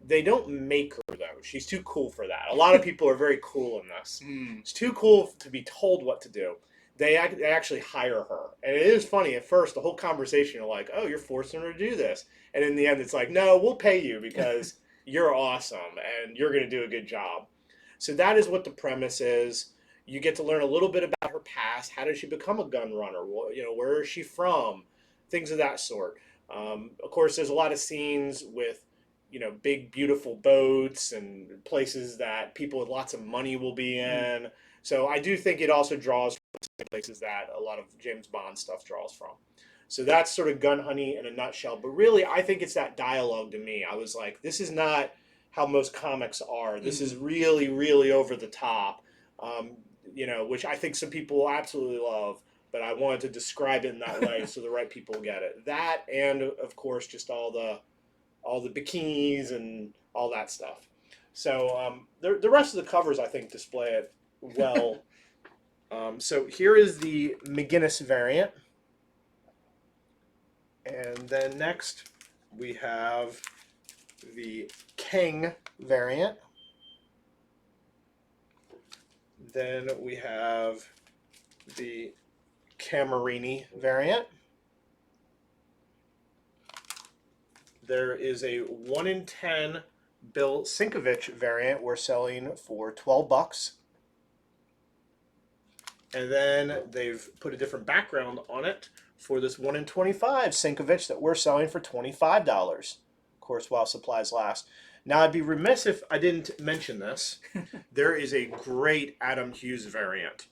S1: They don't make her, though. She's too cool for that. A lot of people are very cool in this. It's too cool to be told what to do. They actually hire her. And it is funny. At first, the whole conversation, you're like, oh, you're forcing her to do this. And in the end, it's like, no, we'll pay you because you're awesome and you're going to do a good job. So that is what the premise is. You get to learn a little bit about her past. How did she become a gun runner? Where is she from? Things of that sort. Of course, there's a lot of scenes with, big, beautiful boats and places that people with lots of money will be in. So I do think it also draws from places that a lot of James Bond stuff draws from. So that's sort of Gun Honey in a nutshell. But really, I think it's that dialogue to me. I was like, this is not how most comics are. This is really, really over the top, which I think some people will absolutely love. But I wanted to describe it in that way so the right people get it. That, and of course, just all the bikinis and all that stuff. So the rest of the covers, I think, display it well. So here is the McGinnis variant. And then next we have the King variant. Then we have the Camerini variant. There is a 1 in 10 Bill Sienkiewicz variant we're selling for $12. And then they've put a different background on it for this 1 in 25 Sienkiewicz that we're selling for $25. Of course, while supplies last. Now, I'd be remiss if I didn't mention this. There is a great Adam Hughes variant,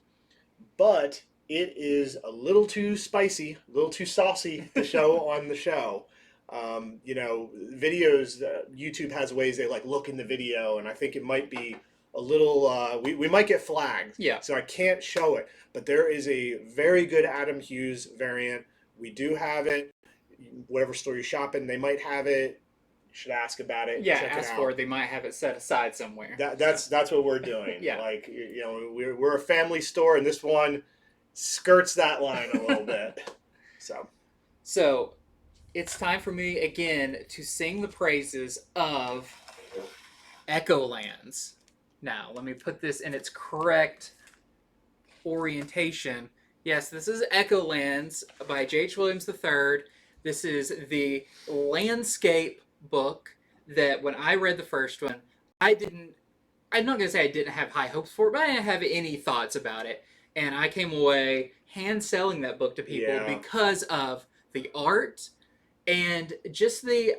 S1: but it is a little too spicy, a little too saucy to show on the show. Videos, YouTube has ways they look in the video, and I think it might be a little, we might get flagged.
S2: Yeah.
S1: So I can't show it. But there is a very good Adam Hughes variant. We do have it. Whatever store you shop in, they might have it. You should ask about it.
S2: Yeah,
S1: check
S2: ask for it. They might have it set aside somewhere.
S1: That's what we're doing.
S2: Yeah.
S1: We're a family store, and this one skirts that line a little bit. So
S2: it's time for me again to sing the praises of Echolands. Now, let me put this in its correct orientation. Yes, this is Echolands by J.H. Williams III. This is the landscape book that when I read the first one, I'm not going to say I didn't have high hopes for it, but I didn't have any thoughts about it. And I came away hand selling that book to people because of the art and just the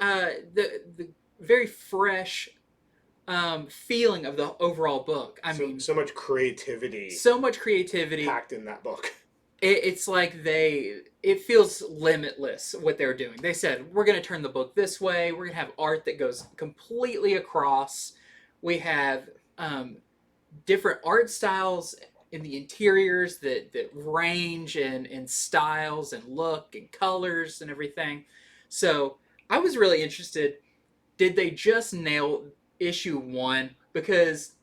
S2: very fresh feeling of the overall book. I mean,
S1: so much creativity.
S2: So much creativity
S1: packed in that book.
S2: It's like it feels limitless what they're doing. They said, we're going to turn the book this way. We're going to have art that goes completely across. We have different art styles in the interiors that range in styles and look and colors and everything. So I was really interested. Did they just nail issue 1? Because,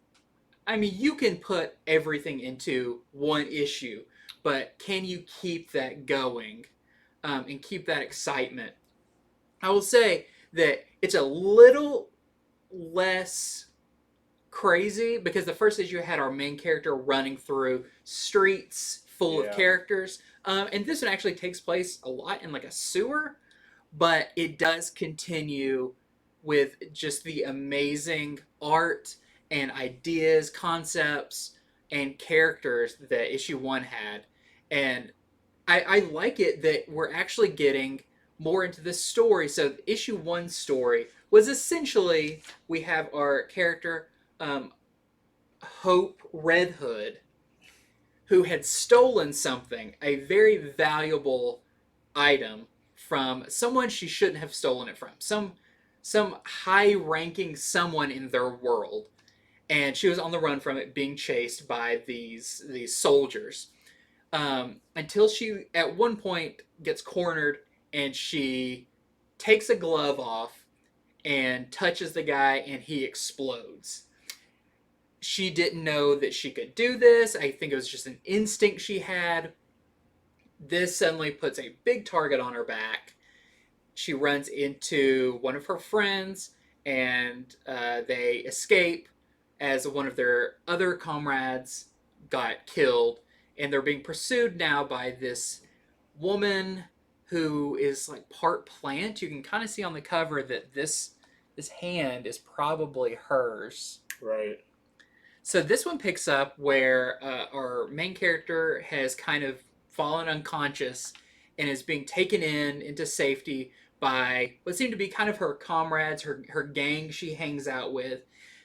S2: I mean, you can put everything into one issue, but can you keep that going and keep that excitement? I will say that it's a little less crazy because the first issue had our main character running through streets full of
S1: Yeah.
S2: characters, and this one actually takes place a lot in like a sewer, but it does continue with just the amazing art and ideas, concepts, and characters that issue one had. And I like it that we're actually getting more into the story. So issue one story was essentially we have our character um, Hope Red Hood, who had stolen something, a very valuable item from someone she shouldn't have stolen it from. Some high-ranking someone in their world, and she was on the run from it, being chased by these soldiers. Until she at one point gets cornered and she takes a glove off and touches the guy and he explodes. She didn't know that she could do this. I think it was just an instinct she had. This suddenly puts a big target on her back. She runs into one of her friends and they escape as one of their other comrades got killed, and they're being pursued now by this woman who is like part plant. You can kind of see on the cover that this hand is probably hers.
S1: Right.
S2: So this one picks up where our main character has kind of fallen unconscious and is being taken into safety by what seem to be kind of her comrades, her gang she hangs out with,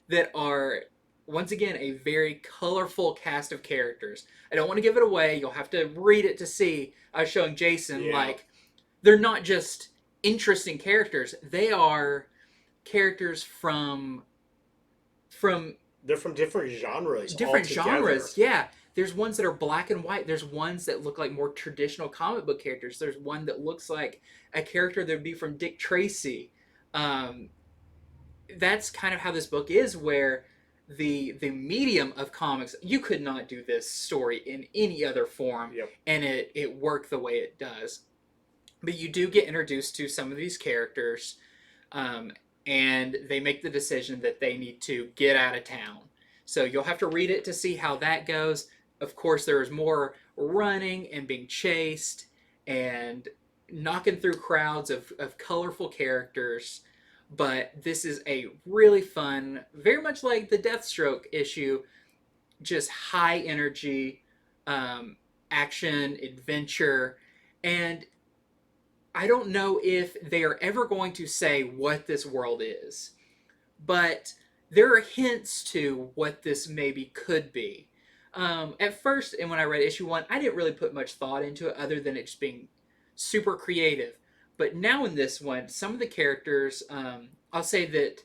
S2: that are once again a very colorful cast of characters. I don't want to give it away. You'll have to read it to see. I was showing Jason, like, they're not just interesting characters. They are characters from
S1: they're from different genres.
S2: Different
S1: altogether.
S2: genres, yeah. There's ones that are black and white. There's ones that look like more traditional comic book characters. There's one that looks like a character that would be from Dick Tracy. That's kind of how this book is, where the medium of comics, you could not do this story in any other form, and it worked the way it does. But you do get introduced to some of these characters, and they make the decision that they need to get out of town. So you'll have to read it to see how that goes. Of course, there is more running and being chased and knocking through crowds of colorful characters. But this is a really fun, very much like the Deathstroke issue, just high energy, action, adventure. And I don't know if they are ever going to say what this world is, but there are hints to what this maybe could be. At first, and when I read issue one, I didn't really put much thought into it other than it just being super creative. But now in this one, some of the characters, I'll say that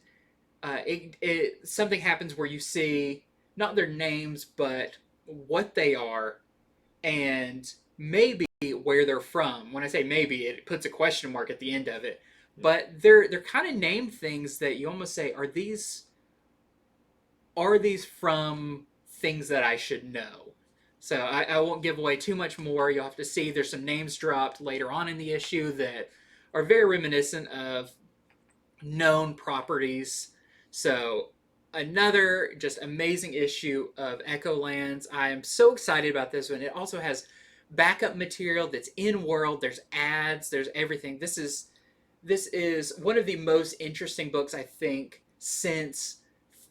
S2: something happens where you see not their names, but what they are, and maybe where they're from. When I say maybe, it puts a question mark at the end of it. But they're kind of named things that you almost say, are these from things that I should know? So I won't give away too much more. You'll have to see. There's some names dropped later on in the issue that are very reminiscent of known properties. So another just amazing issue of Echolands. I am so excited about this one. It also has backup material that's in world. There's ads. There's everything. This is one of the most interesting books, I think, since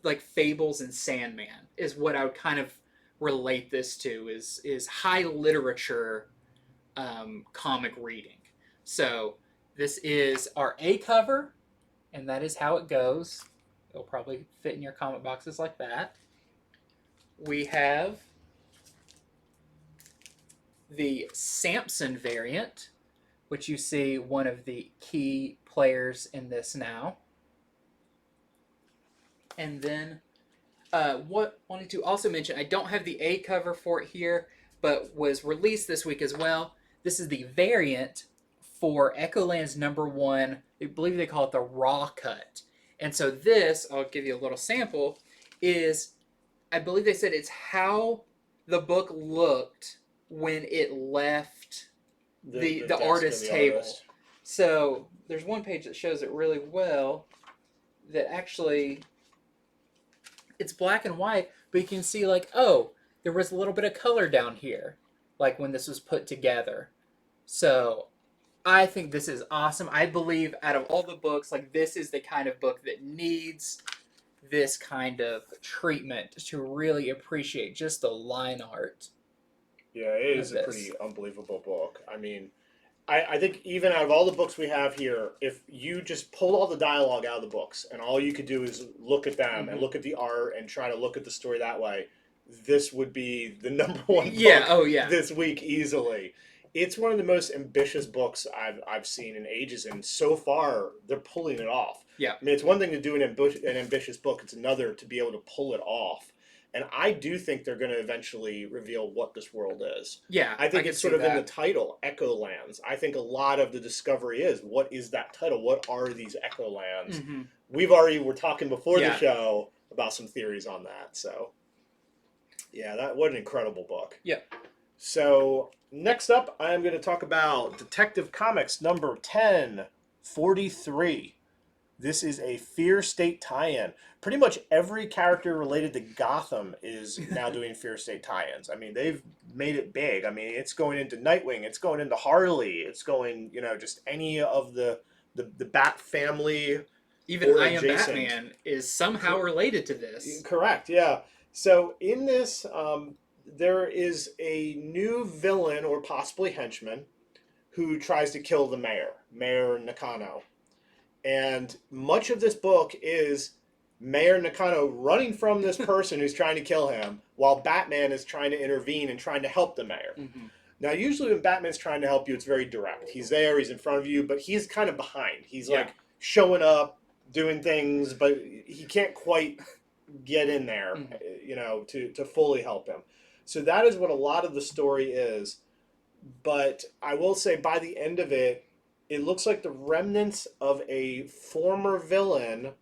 S2: like Fables and Sandman, is what I would kind of relate this to, is high literature comic reading. So this is our A cover, and that is how it goes. It'll probably fit in your comic boxes like that. We have the Samson variant, which you see one of the key players in this now. And then what wanted to also mention, I don't have the A cover for it here, but was released this week as well. This is the variant for Echolands #1. I believe they call it the Raw Cut. And so this, I'll give you a little sample, is, I believe they said it's how the book looked when it left the artist's table. So there's one page that shows it really well, that actually it's black and white, but you can see like, oh, there was a little bit of color down here, like when this was put together. So I think this is awesome. I believe out of all the books, like this is the kind of book that needs this kind of treatment to really appreciate just the line art.
S1: Yeah, it is a pretty unbelievable book. I mean, I think even out of all the books we have here, if you just pull all the dialogue out of the books and all you could do is look at them and look at the art and try to look at the story that way, this would be the number one book this week easily. It's one of the most ambitious books I've seen in ages, and so far they're pulling it off.
S2: Yeah.
S1: I mean, it's one thing to do an ambitious book; it's another to be able to pull it off. And I do think they're going to eventually reveal what this world is.
S2: Yeah,
S1: I think it's sort of in the title, Echolands. I think a lot of the discovery is, what is that title? What are these Echolands? We're talking before the show about some theories on that. So, yeah, what an incredible book.
S2: Yeah.
S1: So, next up, I am going to talk about Detective Comics number 1043. This is a Fear State tie-in. Pretty much every character related to Gotham is now doing Fear State tie-ins. I mean, they've made it big. I mean, it's going into Nightwing. It's going into Harley. It's going, just any of the Bat family.
S2: Even I Am Batman is somehow related to this.
S1: Correct, yeah. So in this, there is a new villain or possibly henchman who tries to kill the mayor, Mayor Nakano. And much of this book is Mayor Nakano running from this person who's trying to kill him, while Batman is trying to intervene and trying to help the mayor. Now, usually when Batman's trying to help you, it's very direct. He's there, he's in front of you, but he's kind of behind. He's like showing up, doing things, but he can't quite get in there, to fully help him. So that is what a lot of the story is. But I will say by the end of it, it looks like the remnants of a former villain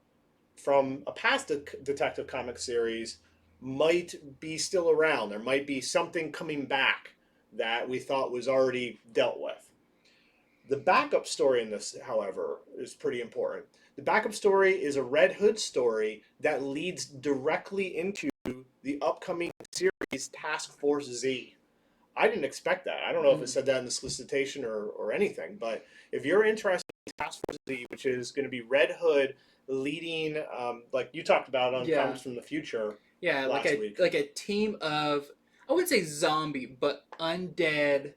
S1: from a past Detective Comics series might be still around. There might be something coming back that we thought was already dealt with. The backup story in this, however, is pretty important. The backup story is a Red Hood story that leads directly into the upcoming series Task Force Z. I didn't expect that. I don't know if it said that in the solicitation or anything, but if you're interested in Task Force Z, which is going to be Red Hood leading, like you talked about on Comics from the Future last week.
S2: Like a team of, I wouldn't say zombie, but undead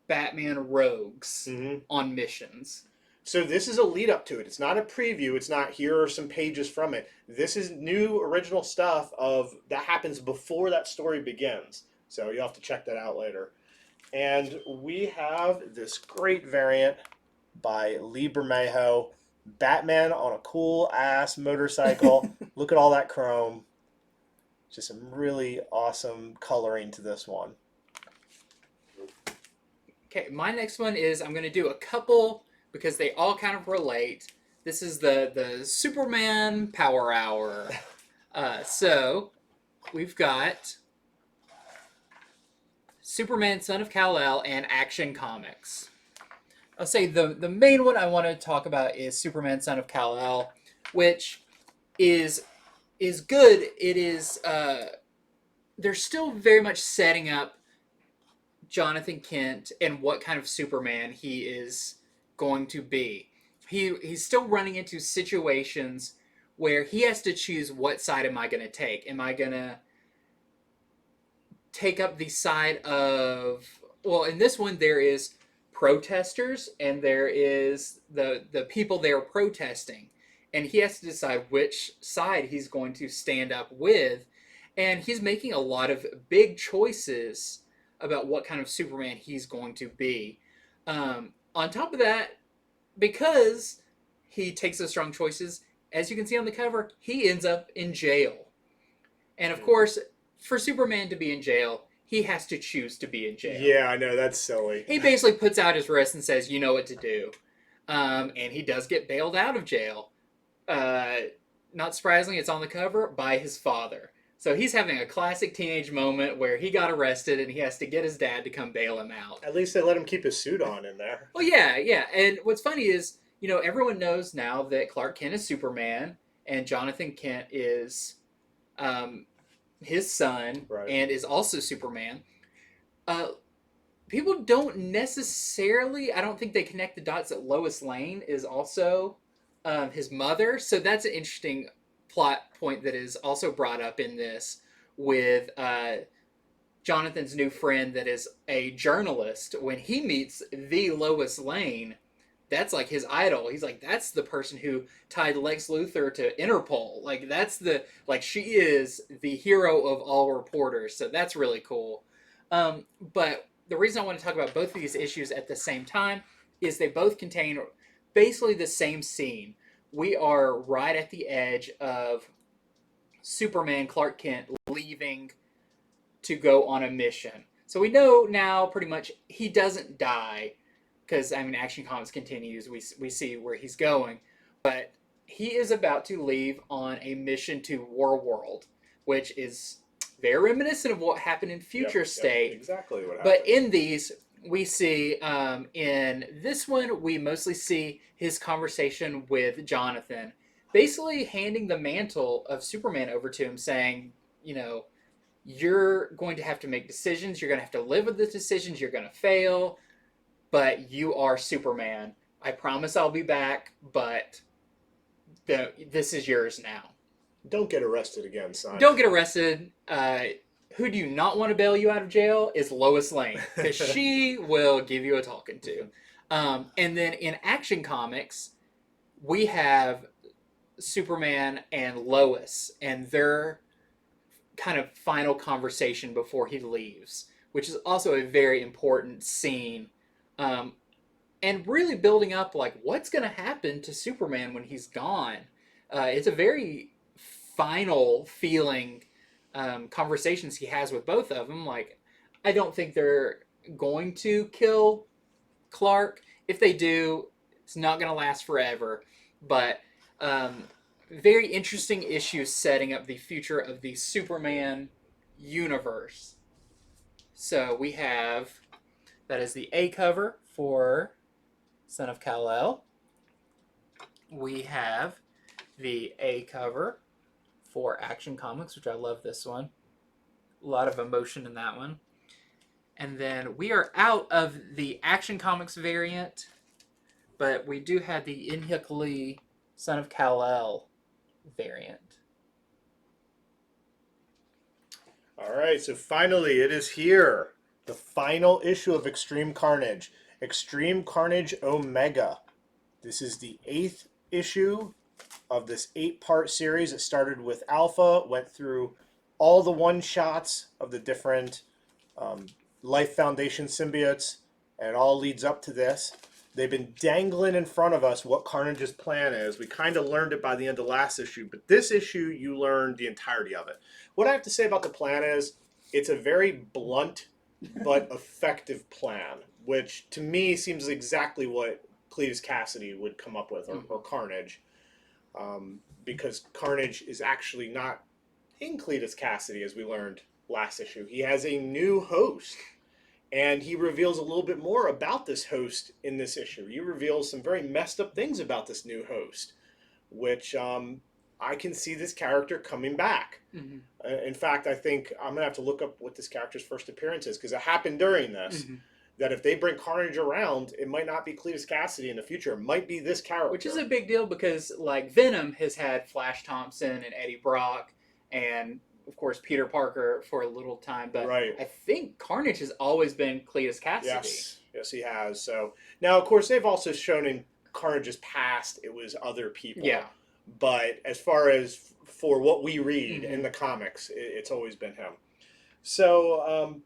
S2: Batman rogues on missions.
S1: So this is a lead up to it. It's not a preview. It's not here are some pages from it. This is new original stuff that happens before that story begins. So you'll have to check that out later. And we have this great variant by Lee Bermejo, Batman on a cool-ass motorcycle. Look at all that chrome. Just some really awesome coloring to this one.
S2: Okay, my next one is I'm going to do a couple because they all kind of relate. This is the Superman Power Hour. So we've got Superman, Son of Kal-El, and Action Comics. I'll say the main one I want to talk about is Superman, Son of Kal-El, which is good. It is they're still very much setting up Jonathan Kent and what kind of Superman he is going to be. He's still running into situations where he has to choose, what side am I going to take? Am I going to take up the side of, well, in this one there is protesters and there is the people there protesting, and he has to decide which side he's going to stand up with, and he's making a lot of big choices about what kind of Superman he's going to be. On top of that, because he takes those strong choices, as you can see on the cover, he ends up in jail. And of course, for Superman to be in jail, he has to choose to be in jail.
S1: Yeah, I know, that's silly.
S2: He basically puts out his wrist and says, you know what to do. And he does get bailed out of jail. Not surprisingly, it's on the cover, by his father. So he's having a classic teenage moment where he got arrested and he has to get his dad to come bail him out.
S1: At least they let him keep his suit on in there.
S2: Well, yeah. And what's funny is, everyone knows now that Clark Kent is Superman and Jonathan Kent is his son,
S1: Right.
S2: and is also Superman. Uh, People don't necessarily, I don't think they connect the dots that Lois Lane is also his mother. So that's an interesting plot point that is also brought up in this with Jonathan's new friend that is a journalist. When he meets the Lois Lane, that's like his idol. He's like, that's the person who tied Lex Luthor to Interpol. Like, that's the, like, she is the hero of all reporters. So that's really cool. But the reason I want to talk about both of these issues at the same time is they both contain basically the same scene. We are right at the edge of Superman Clark Kent leaving to go on a mission. So we know now pretty much he doesn't die because, I mean, Action Comics continues. We see where he's going. But he is about to leave on a mission to War World, which is very reminiscent of what happened in Future State.
S1: Exactly what happened.
S2: But in these, we see, in this one, we mostly see his conversation with Jonathan, basically handing the mantle of Superman over to him, saying, you know, you're going to have to make decisions. You're going to have to live with the decisions. You're going to fail, but you are Superman. I promise I'll be back, but this is yours now.
S1: Don't get arrested again, son.
S2: Don't get arrested. Who do you not want to bail you out of jail is Lois Lane, because she will give you a talking to. And then in Action Comics, we have Superman and Lois, and their kind of final conversation before he leaves, which is also a very important scene. And really building up, like, what's going to happen to Superman when he's gone. It's a very final feeling conversations he has with both of them. Like, I don't think they're going to kill Clark. If they do, it's not going to last forever. But very interesting issues setting up the future of the Superman universe. So we have, that is the A cover for Son of Kal-El. We have the A cover for Action Comics, which I love this one. A lot of emotion in that one. And then we are out of the Action Comics variant, but we do have the In-Hyuk Lee Son of Kal-El variant.
S1: All right, so finally it is here. The final issue of Extreme Carnage. Extreme Carnage Omega. This is the 8th issue of this 8-part series. It started with Alpha, went through all the one-shots of the different Life Foundation symbiotes, and it all leads up to this. They've been dangling in front of us what Carnage's plan is. We kind of learned it by the end of last issue, but this issue, you learned the entirety of it. What I have to say about the plan is it's a very blunt but effective plan, which to me seems exactly what Cletus Cassidy would come up with, or Carnage, because Carnage is actually not in Cletus Cassidy, as we learned last issue. He has a new host. And he reveals a little bit more about this host in this issue. He reveals some very messed up things about this new host, which I can see this character coming back. Mm-hmm. In fact, I think I'm going to have to look up what this character's first appearance is, because it happened during this. Mm-hmm. That if they bring Carnage around, it might not be Cletus Cassidy in the future. It might be this character.
S2: Which is a big deal because, like, Venom has had Flash Thompson and Eddie Brock and, of course, Peter Parker for a little time, but right. I think Carnage has always been Cletus Cassidy.
S1: Yes, he has. So now, of course, they've also shown in Carnage's past it was other people. Yeah. But as far as for what we read in the comics, it's always been him. So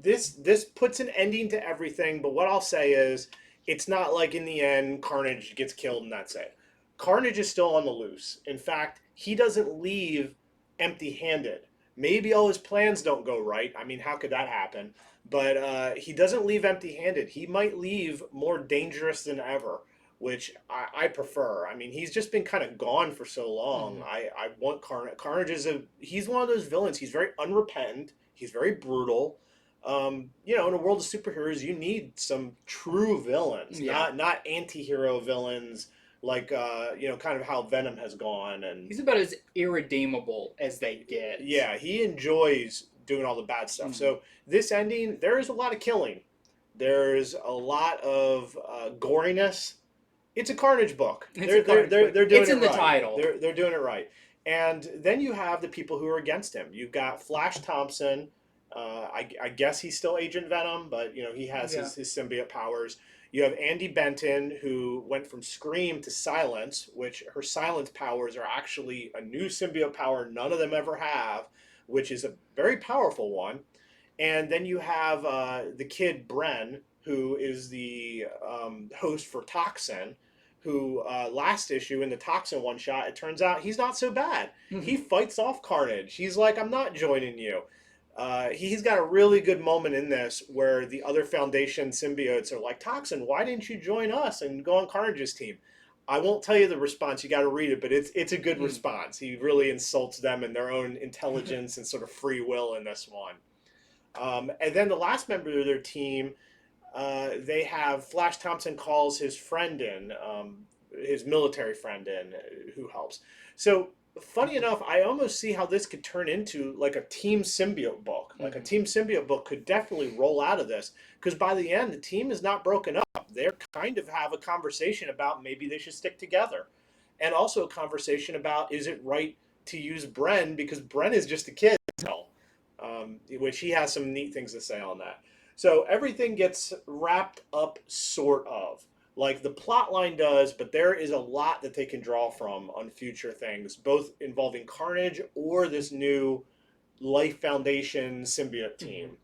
S1: this puts an ending to everything. But what I'll say is, it's not like in the end Carnage gets killed and that's it. Carnage is still on the loose. In fact, he doesn't leave empty-handed. Maybe all his plans don't go right. I mean, how could that happen? But he doesn't leave empty-handed. He might leave more dangerous than ever, which I prefer. I mean, he's just been kind of gone for so long. Mm-hmm. I want Carnage. Carnage he's one of those villains. He's very unrepentant. He's very brutal. In a world of superheroes, you need some true villains, not anti-hero villains like kind of how Venom has gone, and
S2: He's about as irredeemable as they get.
S1: yeah, he enjoys doing all the bad stuff. So this ending, there is a lot of killing. There's a lot of goriness. It's a Carnage book.
S2: It's
S1: They're
S2: a Carnage book.
S1: they're doing
S2: It's
S1: it
S2: in the
S1: right.
S2: title.
S1: They're doing it right. And then you have the people who are against him. You've got Flash Thompson. I guess he's still Agent Venom, but he has his symbiote powers. You have Andy Benton, who went from Scream to Silence, which her silence powers are actually a new symbiote power none of them ever have, which is a very powerful one. And then you have the kid Bren, who is the host for Toxin, who last issue in the Toxin one shot, it turns out he's not so bad. He fights off Carnage. He's like, I'm not joining you. He's got a really good moment in this where the other Foundation symbiotes are like, Toxin, why didn't you join us and go on Carnage's team? I won't tell you the response. You got to read it, but it's a good response. He really insults them and their own intelligence and sort of free will in this one. And then the last member of their team, they have Flash Thompson calls his friend in, his military friend in, who helps. So funny enough, I almost see how this could turn into like a team symbiote book. Like a team symbiote book could definitely roll out of this, because by the end, the team is not broken up. They're kind of have a conversation about maybe they should stick together, and also a conversation about, is it right to use Bren, because Bren is just a kid still, which he has some neat things to say on that. So everything gets wrapped up, sort of. Like the plot line does, but there is a lot that they can draw from on future things, both involving Carnage or this new Life Foundation symbiote team.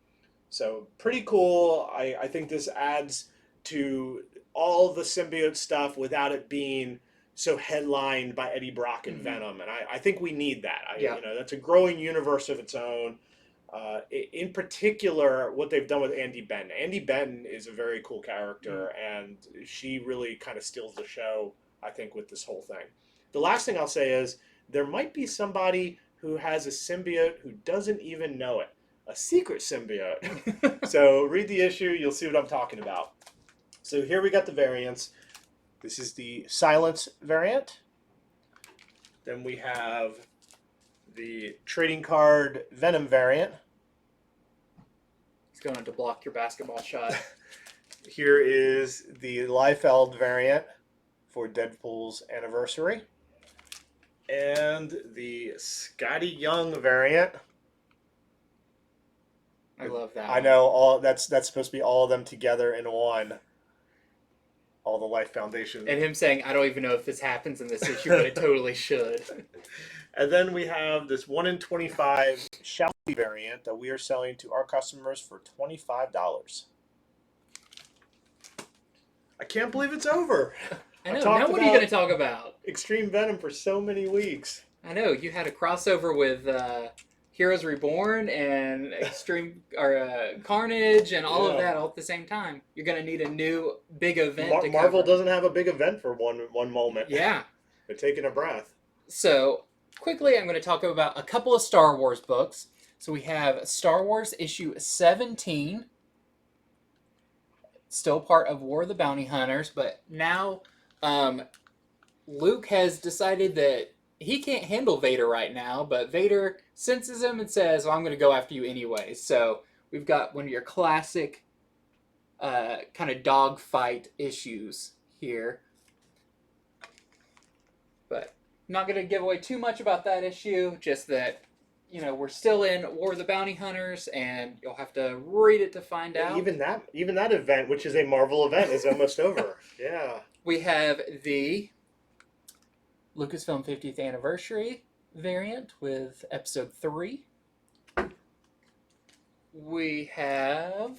S1: So pretty cool. I think this adds to all the symbiote stuff without it being so headlined by Eddie Brock and Venom. And I think we need that. That's a growing universe of its own. In particular, what they've done with Andy Benton. Andy Benton is a very cool character, and she really kind of steals the show, I think, with this whole thing. The last thing I'll say is there might be somebody who has a symbiote who doesn't even know it. A secret symbiote. So read the issue, you'll see what I'm talking about. So here we got the variants. This is the Silence variant. Then we have the trading card Venom variant.
S2: He's going to block your basketball shot.
S1: Here is the Liefeld variant for Deadpool's anniversary. And the Scotty Young variant.
S2: I love that.
S1: I know that's supposed to be all of them together in one. All the Life Foundation.
S2: And him saying, I don't even know if this happens in this issue, but it totally should.
S1: And then we have this 1 in 25 Shelby variant that we are selling to our customers for $25. I can't believe it's over.
S2: I know. Now what are you going to talk about?
S1: Extreme Venom for so many weeks.
S2: I know. You had a crossover with Heroes Reborn and Carnage and all of that all at the same time. You're going to need a new big event.
S1: Marvel doesn't have a big event for one moment.
S2: Yeah.
S1: They're taking a breath.
S2: So, quickly, I'm going to talk about a couple of Star Wars books. So we have Star Wars issue 17. Still part of War of the Bounty Hunters, but now Luke has decided that he can't handle Vader right now, but Vader senses him and says, well, I'm going to go after you anyway. So we've got one of your classic kind of dogfight issues here. But I'm not going to give away too much about that issue, just that, we're still in War of the Bounty Hunters, and you'll have to read it to find out.
S1: Even that event, which is a Marvel event, is almost over. Yeah.
S2: We have the Lucasfilm 50th Anniversary variant with Episode 3. We have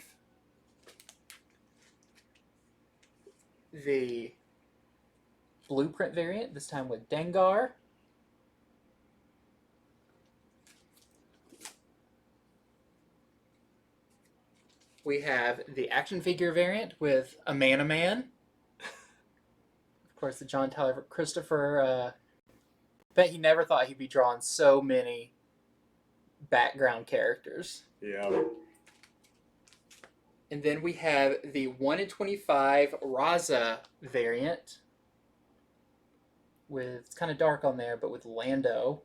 S2: the Blueprint variant, this time with Dengar. We have the action figure variant with a Man. Of course, the John Tyler Christopher. Bet he never thought he'd be drawing so many background characters.
S1: Yeah.
S2: And then we have the 1 in 25 Raza variant with, it's kind of dark on there, but with Lando.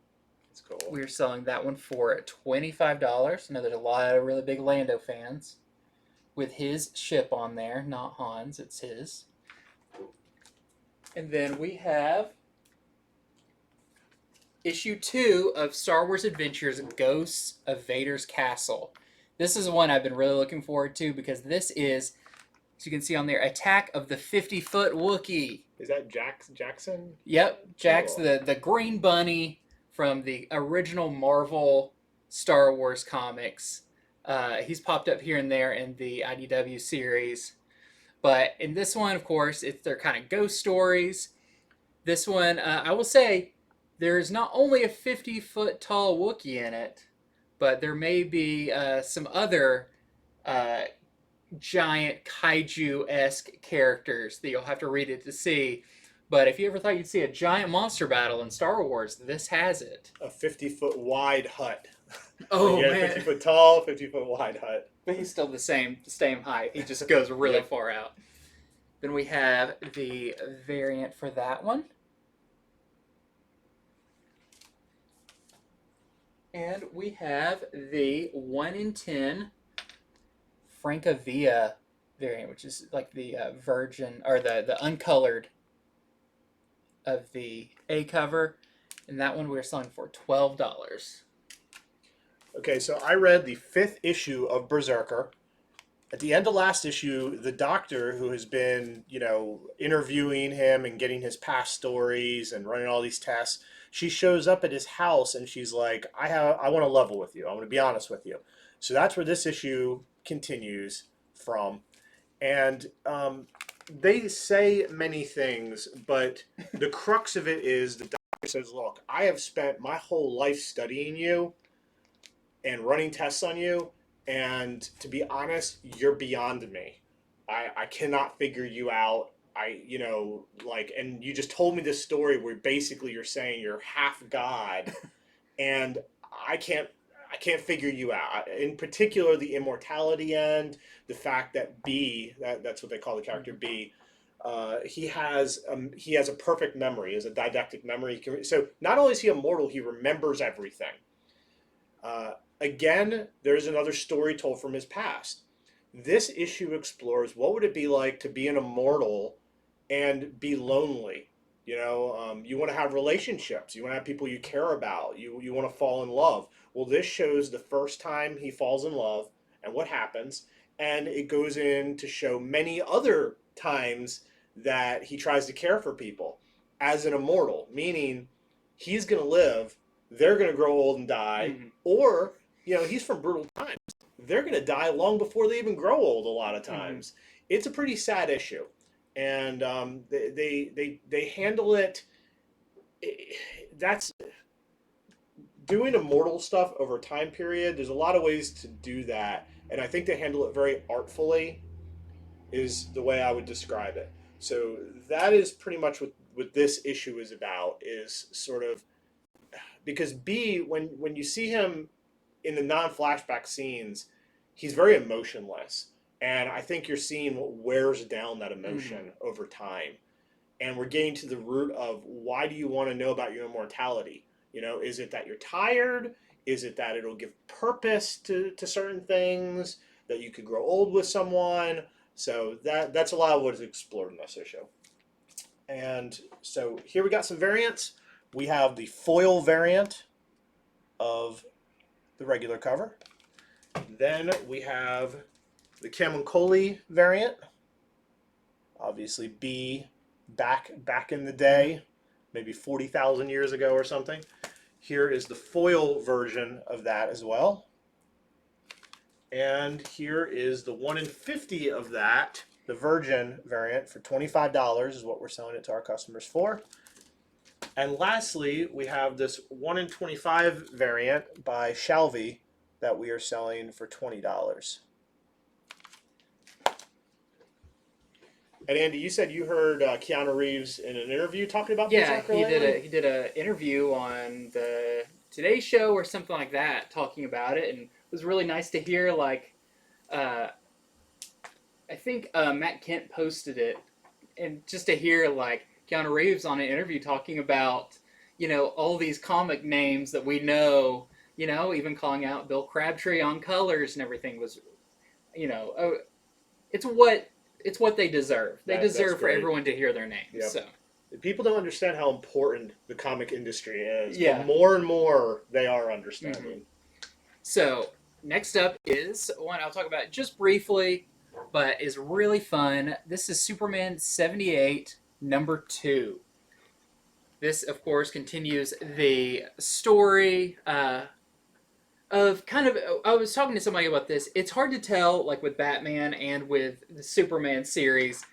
S1: That's cool.
S2: We're selling that one for $25. I know there's a lot of really big Lando fans. With his ship on there, not Han's, it's his. And then we have issue 2 of Star Wars Adventures Ghosts of Vader's Castle. This is one I've been really looking forward to because this is, as you can see on there, Attack of the 50-Foot Wookiee.
S1: Is that Jackson?
S2: Yep, Jack's
S1: Cool.
S2: the Green Bunny from the original Marvel Star Wars comics. He's popped up here and there in the IDW series. But in this one, of course, they're kind of ghost stories. This one, I will say, there's not only a 50-foot tall Wookiee in it, but there may be some other giant kaiju-esque characters that you'll have to read it to see. But if you ever thought you'd see a giant monster battle in Star Wars, this has it.
S1: A 50-foot wide hut.
S2: Oh,
S1: yeah,
S2: man.
S1: 50-foot tall, 50-foot wide hut.
S2: But he's still the same height. He just goes really
S1: Yep.
S2: far out. Then we have the variant for that one. And we have the 1 in 10 Francavilla variant, which is like the virgin, or the uncolored of the A cover. And that one we're selling for $12.
S1: Okay, so I read the 5th issue of Berserker. At the end of last issue, the doctor who has been, interviewing him and getting his past stories and running all these tests, she shows up at his house and she's like, I want to level with you. I want to be honest with you. So that's where this issue continues from. And they say many things, but the crux of it is the doctor says, look, I have spent my whole life studying you and running tests on you. And to be honest, you're beyond me. I cannot figure you out. And you just told me this story where basically you're saying you're half God, and I can't figure you out. In particular, the immortality end, the fact that B, that's what they call the character B, he has a perfect memory, is a didactic memory. So not only is he immortal, he remembers everything. Again, there's another story told from his past. This issue explores what would it be like to be an immortal and be lonely. You want to have relationships. You want to have people you care about. You want to fall in love. Well, this shows the first time he falls in love and what happens. And it goes in to show many other times that he tries to care for people as an immortal, meaning he's going to live, they're going to grow old and die, or he's from brutal times. They're going to die long before they even grow old a lot of times. It's a pretty sad issue. And they handle it. That's doing immortal stuff over a time period. There's a lot of ways to do that. And I think they handle it very artfully is the way I would describe it. So that is pretty much what this issue is about, is sort of, because B, when you see him in the non-flashback scenes, he's very emotionless. And I think you're seeing what wears down that emotion over time. And we're getting to the root of, why do you want to know about your immortality? Is it that you're tired? Is it that it'll give purpose to certain things? That you could grow old with someone? So that's a lot of what is explored in this issue. And so here we got some variants. We have the foil variant of the regular cover. Then we have the Camuncoli variant. Obviously B back in the day, maybe 40,000 years ago or something. Here is the foil version of that as well. And here is the 1 in 50 of that, the Virgin variant, for $25 is what we're selling it to our customers for. And lastly, we have this 1 in 25 variant by Shalvey that we are selling for $20. And Andy, you said you heard Keanu Reeves in an interview talking about
S2: Yeah,
S1: Berserker
S2: he
S1: lately?
S2: did an interview on the Today Show or something like that, talking about it, and it was really nice to hear. I think Matt Kent posted it, and just to hear Keanu Reeves on an interview talking about, all these comic names that we know, even calling out Bill Crabtree on colors and everything was, oh, it's what they deserve. They
S1: That's
S2: deserve for
S1: great.
S2: everyone to hear their names.
S1: Yep.
S2: So
S1: People don't understand how important the comic industry is,
S2: Yeah.
S1: but more and more they are understanding.
S2: Mm-hmm. So next up is one I'll talk about just briefly, but is really fun. This is Superman 78, number 2. This, of course, continues the story of kind of. I was talking to somebody about this. It's hard to tell, like with Batman and with the Superman series,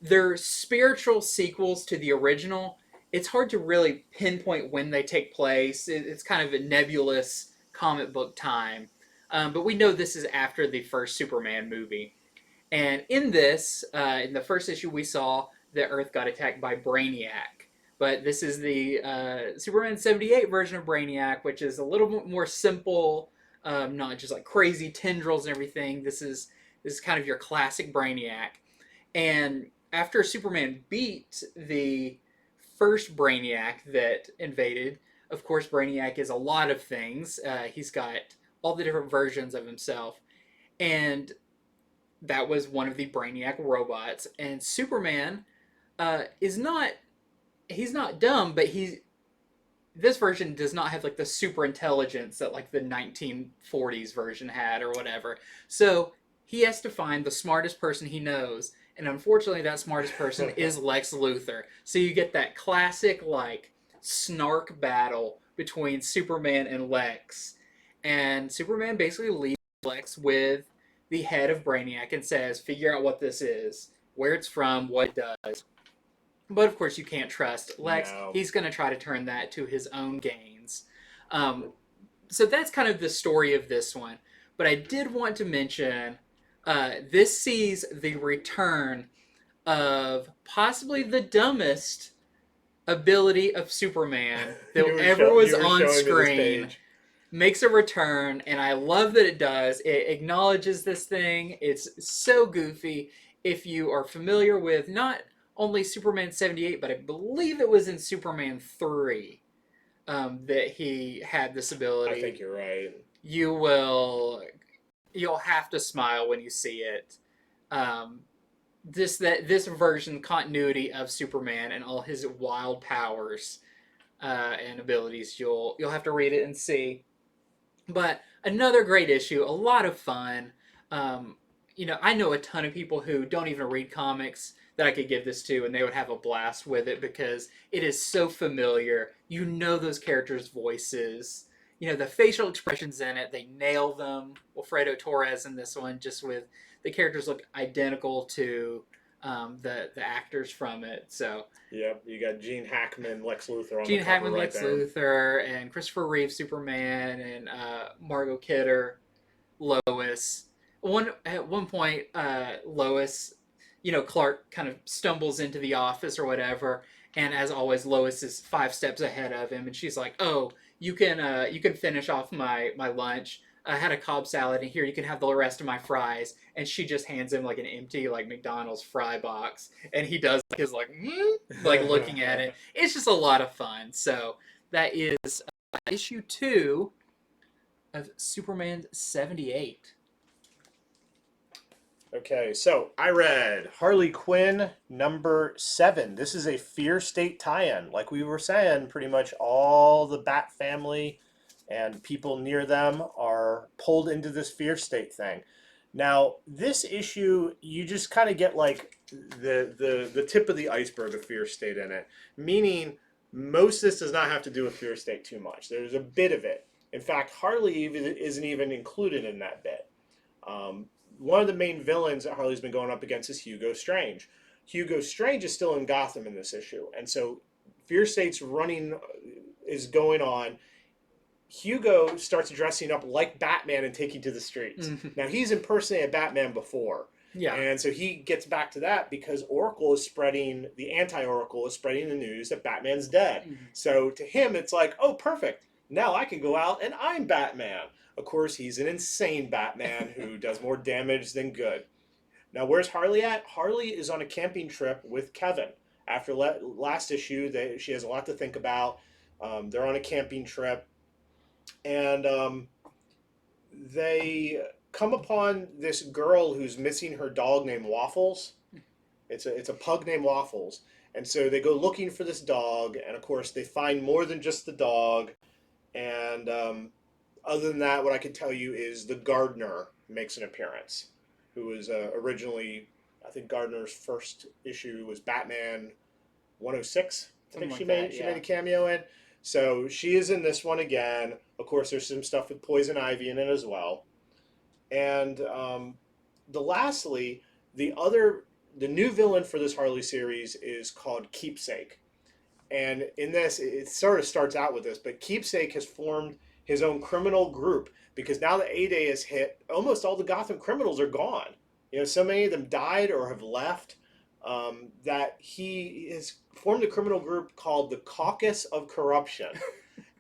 S2: they're spiritual sequels to the original. It's hard to really pinpoint when they take place. It's kind of a nebulous comic book time. But we know this is after the first Superman movie. And in this, in the first issue, we saw that Earth got attacked by Brainiac. But this is the Superman 78 version of Brainiac, which is a little bit more simple, not just like crazy tendrils and everything. This is kind of your classic Brainiac. And after Superman beat the first Brainiac that invaded, of course, Brainiac is a lot of things. He's got all the different versions of himself. And that was one of the Brainiac robots. And Superman is not... He's not dumb, but this version does not have like the super intelligence that like the 1940s version had or whatever. So he has to find the smartest person he knows, and unfortunately that smartest person is Lex Luthor. So you get that classic like snark battle between Superman and Lex, and Superman basically leaves Lex with the head of Brainiac and says, figure out what this is, where it's from, what it does. But of course, you can't trust Lex.
S1: No.
S2: He's going to try to turn that to his own gains. So that's kind of the story of this one. But I did want to mention this sees the return of possibly the dumbest ability of Superman that ever was on screen. Makes a return, and I love that it does. It acknowledges this thing. It's so goofy. If you are familiar with not only Superman 78, but I believe it was in Superman 3 that he had this ability.
S1: I think you're right.
S2: You'll have to smile when you see it. This version continuity of Superman and all his wild powers and abilities, you'll have to read it and see. But another great issue, a lot of fun. I know a ton of people who don't even read comics that I could give this to, and they would have a blast with it because it is so familiar. You know those characters' voices. The facial expressions in it, they nail them. Wilfredo Torres in this one, just with the characters look identical to the actors from it. So
S1: yep, you got Gene Hackman, Lex Luthor on
S2: Gene
S1: the cover
S2: Hackman,
S1: right
S2: Lex
S1: there.
S2: Luthor, and Christopher Reeve Superman, and Margot Kidder, Lois. At one point, Lois, Clark kind of stumbles into the office or whatever, and as always, Lois is 5 steps ahead of him, and she's like, "Oh, you can finish off my lunch. I had a Cobb salad, and here you can have the rest of my fries." And she just hands him like an empty like McDonald's fry box, and he does like his like looking at it. It's just a lot of fun. So that is issue 2 of Superman 78.
S1: Okay, so I read Harley Quinn number 7. This is a Fear State tie-in. Like we were saying, pretty much all the Bat family and people near them are pulled into this Fear State thing. Now, this issue, you just kind of get like the tip of the iceberg of Fear State in it. Meaning, most of this does not have to do with Fear State too much. There's a bit of it. In fact, Harley isn't even included in that bit. One of the main villains that Harley's been going up against is Hugo Strange. Hugo Strange is still in Gotham in this issue, and so Fear State's running is going on. Hugo starts dressing up like Batman and taking to the streets.
S2: Mm-hmm.
S1: Now, he's impersonated Batman before.
S2: Yeah.
S1: And so he gets back to that because Oracle is spreading, the anti-Oracle is spreading the news that Batman's dead.
S2: Mm-hmm.
S1: So to him, it's like, oh, perfect. Now I can go out and I'm Batman. Of course, he's an insane Batman who does more damage than good. Now, where's Harley at? Harley is on a camping trip with Kevin. After last issue, she has a lot to think about. They're on a camping trip, and they come upon this girl who's missing her dog named Waffles. It's a pug named Waffles, and so they go looking for this dog, and of course they find more than just the dog. And other than that, what I can tell you is the gardener makes an appearance, who was originally, I think Gardner's first issue was Batman 106. I think
S2: Something like that,
S1: she made a cameo in. So she is in this one again. Of course, there's some stuff with Poison Ivy in it as well. And lastly, the new villain for this Harley series is called Keepsake. And in this, it sort of starts out with this, but Keepsake has formed his own criminal group because now that A-Day has hit, almost all the Gotham criminals are gone. You know, so many of them died or have left, that he has formed a criminal group called the Caucus of Corruption.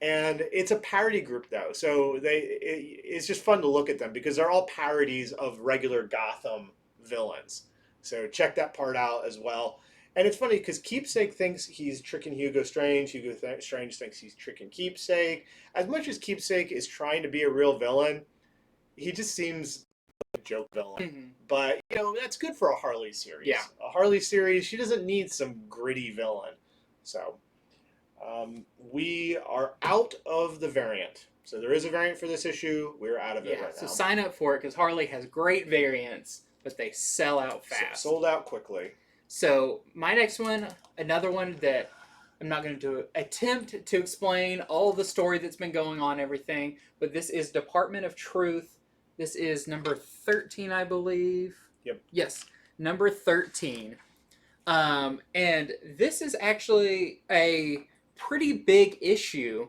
S1: And it's a parody group, though, so it's just fun to look at them because they're all parodies of regular Gotham villains. So check that part out as well. And it's funny because Keepsake thinks he's tricking Hugo Strange. Hugo Strange thinks he's tricking Keepsake. As much as Keepsake is trying to be a real villain, he just seems like a joke villain.
S2: Mm-hmm.
S1: But, you know, that's good for a Harley series.
S2: Yeah.
S1: A Harley series, she doesn't need some gritty villain. So we are out of the variant. So there is a variant for this issue. We're out of it right
S2: so
S1: now.
S2: sign up for it because Harley has great variants, but they sell out fast.
S1: Sold out quickly.
S2: So my next one, another one that I'm not going to attempt to explain all the story that's been going on, everything, but this is Department of Truth. This is number 13, I believe.
S1: Yep.
S2: Yes, number 13. And this is actually a pretty big issue.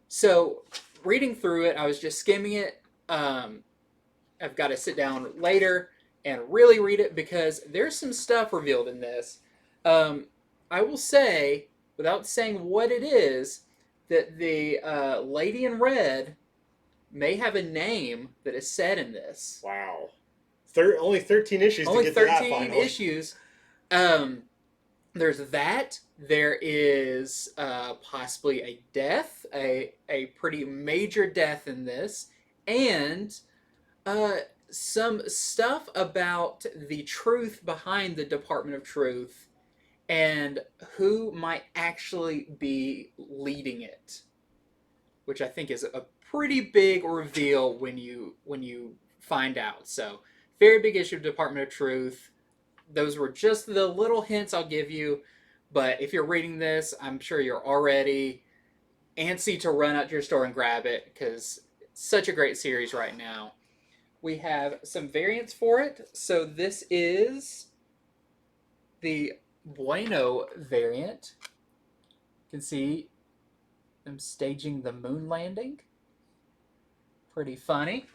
S2: So reading through it, I was just skimming it. I've got to sit down later and really read it because there's some stuff revealed in this. I will say, without saying what it is, that the lady in red may have a name that is said in this.
S1: Wow. Only 13 issues
S2: Only
S1: to get to that
S2: 13
S1: finally.
S2: issues. There's that. There is possibly a death, a pretty major death in this, and some stuff about the truth behind the Department of Truth and who might actually be leading it, which I think is a pretty big reveal when you find out. So, very big issue of Department of Truth. Those were just the little hints I'll give you, but if you're reading this, I'm sure you're already antsy to run out to your store and grab it because it's such a great series right now. We have some variants for it. So this is the Bueno variant. You can see them staging the moon landing. Pretty funny.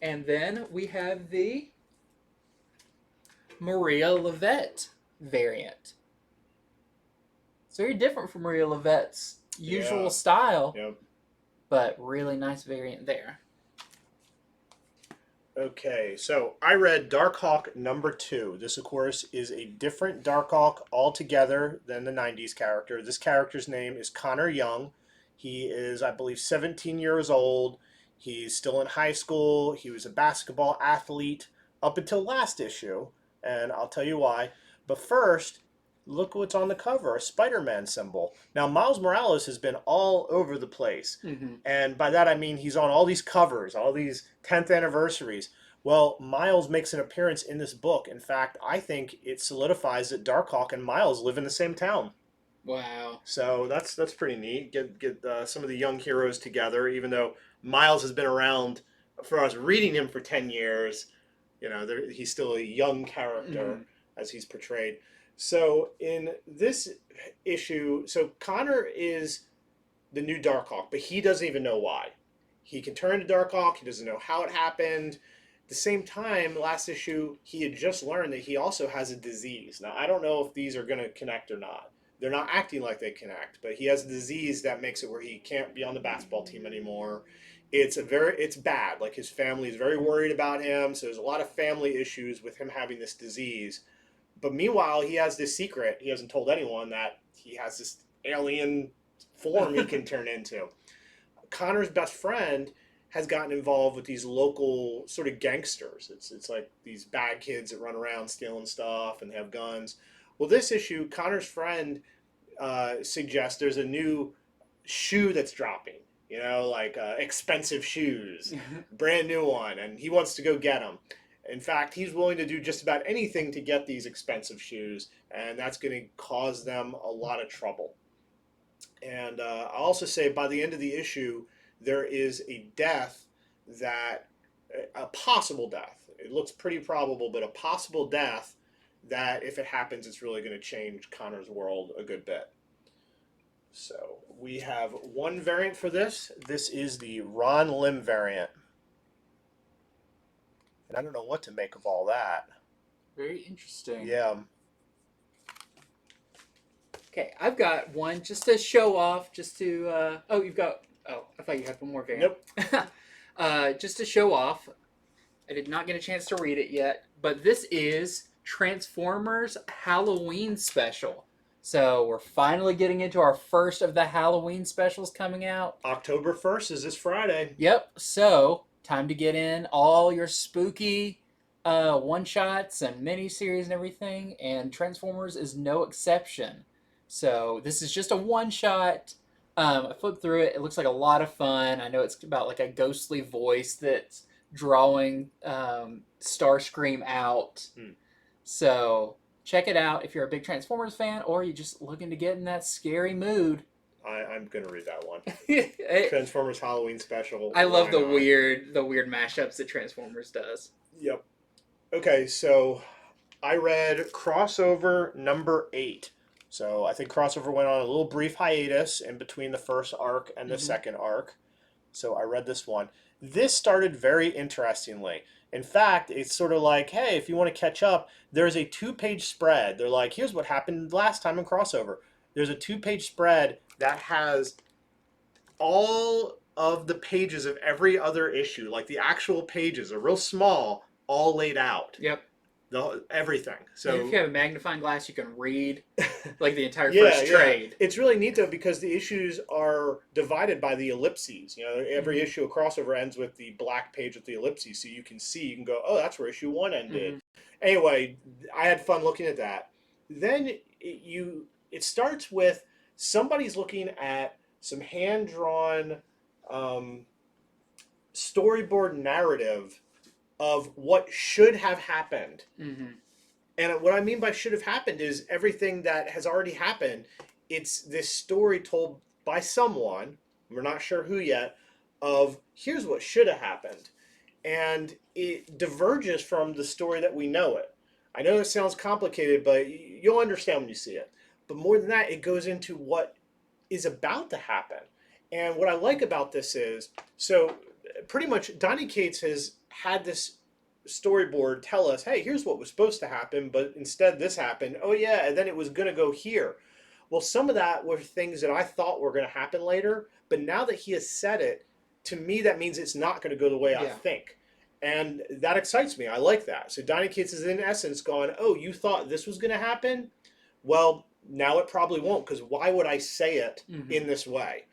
S2: And then we have the Maria Levette variant. It's very different from Maria Levette's usual style, but really nice variant there.
S1: Okay, so I read Darkhawk number 2. This, of course, is a different Darkhawk altogether than the 90s character. This character's name is Connor Young. He is, I believe, 17 years old. He's still in high school. He was a basketball athlete up until last issue, and I'll tell you why. But first, look what's on the cover, a Spider-Man symbol. Now, Miles Morales has been all over the place.
S2: Mm-hmm.
S1: And by that I mean he's on all these covers, all these 10th anniversaries. Well, Miles makes an appearance in this book. In fact, I think it solidifies that Darkhawk and Miles live in the same town.
S2: Wow.
S1: So that's pretty neat. Get some of the young heroes together, even though Miles has been around for us reading him for 10 years. You know, he's still a young character as he's portrayed. So in this issue, so Connor is the new Darkhawk, but he doesn't even know why. He can turn into Darkhawk. He doesn't know how it happened. At the same time, last issue, he had just learned that he also has a disease. Now, I don't know if these are going to connect or not. They're not acting like they connect, but he has a disease that makes it where he can't be on the basketball team anymore. It's bad. Like, his family is very worried about him, so there's a lot of family issues with him having this disease. But meanwhile, he has this secret. He hasn't told anyone that he has this alien form he can turn into. Connor's best friend has gotten involved with these local sort of gangsters. It's like these bad kids that run around stealing stuff and they have guns. Well, this issue, Connor's friend suggests there's a new shoe that's dropping. You know, like expensive shoes, brand new one, and he wants to go get them. In fact, he's willing to do just about anything to get these expensive shoes, and that's going to cause them a lot of trouble. And I'll also say by the end of the issue, there is a death that, a possible death. It looks pretty probable, but a possible death that if it happens, it's really going to change Connor's world a good bit. So we have one variant for this. This is the Ron Lim variant. And I don't know what to make of all that.
S2: Very interesting.
S1: Yeah.
S2: Okay, I've got one just to show off, just to, oh, you've got, oh, I thought you had one more variant.
S1: Nope.
S2: Just to show off, I did not get a chance to read it yet, but this is Transformers Halloween Special. So we're finally getting into our first of the Halloween specials coming out.
S1: October 1st is this Friday.
S2: Yep, so time to get in all your spooky one-shots and miniseries and everything, and Transformers is no exception. So this is just a one-shot. I flipped through it. It looks like a lot of fun. I know it's about like a ghostly voice that's drawing Starscream out. So check it out if you're a big Transformers fan or you're just looking to get in that scary mood.
S1: I'm going to read that one. Transformers Halloween Special.
S2: I love the weird mashups that Transformers does.
S1: Yep. Okay, so I read crossover number 8. So I think crossover went on a little brief hiatus in between the first arc and the second arc. So I read this one. This started very interestingly. In fact, it's sort of like, hey, if you want to catch up, there's a 2-page spread. They're like, here's what happened last time in crossover. There's a 2-page spread that has all of the pages of every other issue, like the actual pages are real small, all laid out.
S2: Yep.
S1: Everything. So
S2: if you have a magnifying glass, you can read like the entire first trade.
S1: It's really neat though because the issues are divided by the ellipses. You know, every issue of crossover ends with the black page with the ellipses, so you can see. You can go, oh, that's where issue 1 ended. Anyway, I had fun looking at that. Then it starts with somebody's looking at some hand-drawn storyboard narrative of what should have happened. And what I mean by should have happened is everything that has already happened. It's this story told by someone, we're not sure who yet, of here's what should have happened. And it diverges from the story that we know it. I know it sounds complicated, but you'll understand when you see it. But more than that, it goes into what is about to happen. And what I like about this is, so pretty much Donny Cates has had this storyboard tell us, hey, here's what was supposed to happen, but instead this happened. Oh yeah, and then it was going to go here. Well, some of that were things that I thought were going to happen later, but now that he has said it, to me that means it's not going to go the way I think. And that excites me. I like that. So Donny Cates is in essence going, oh, you thought this was going to happen? Well, now it probably won't, because why would I say it in this way?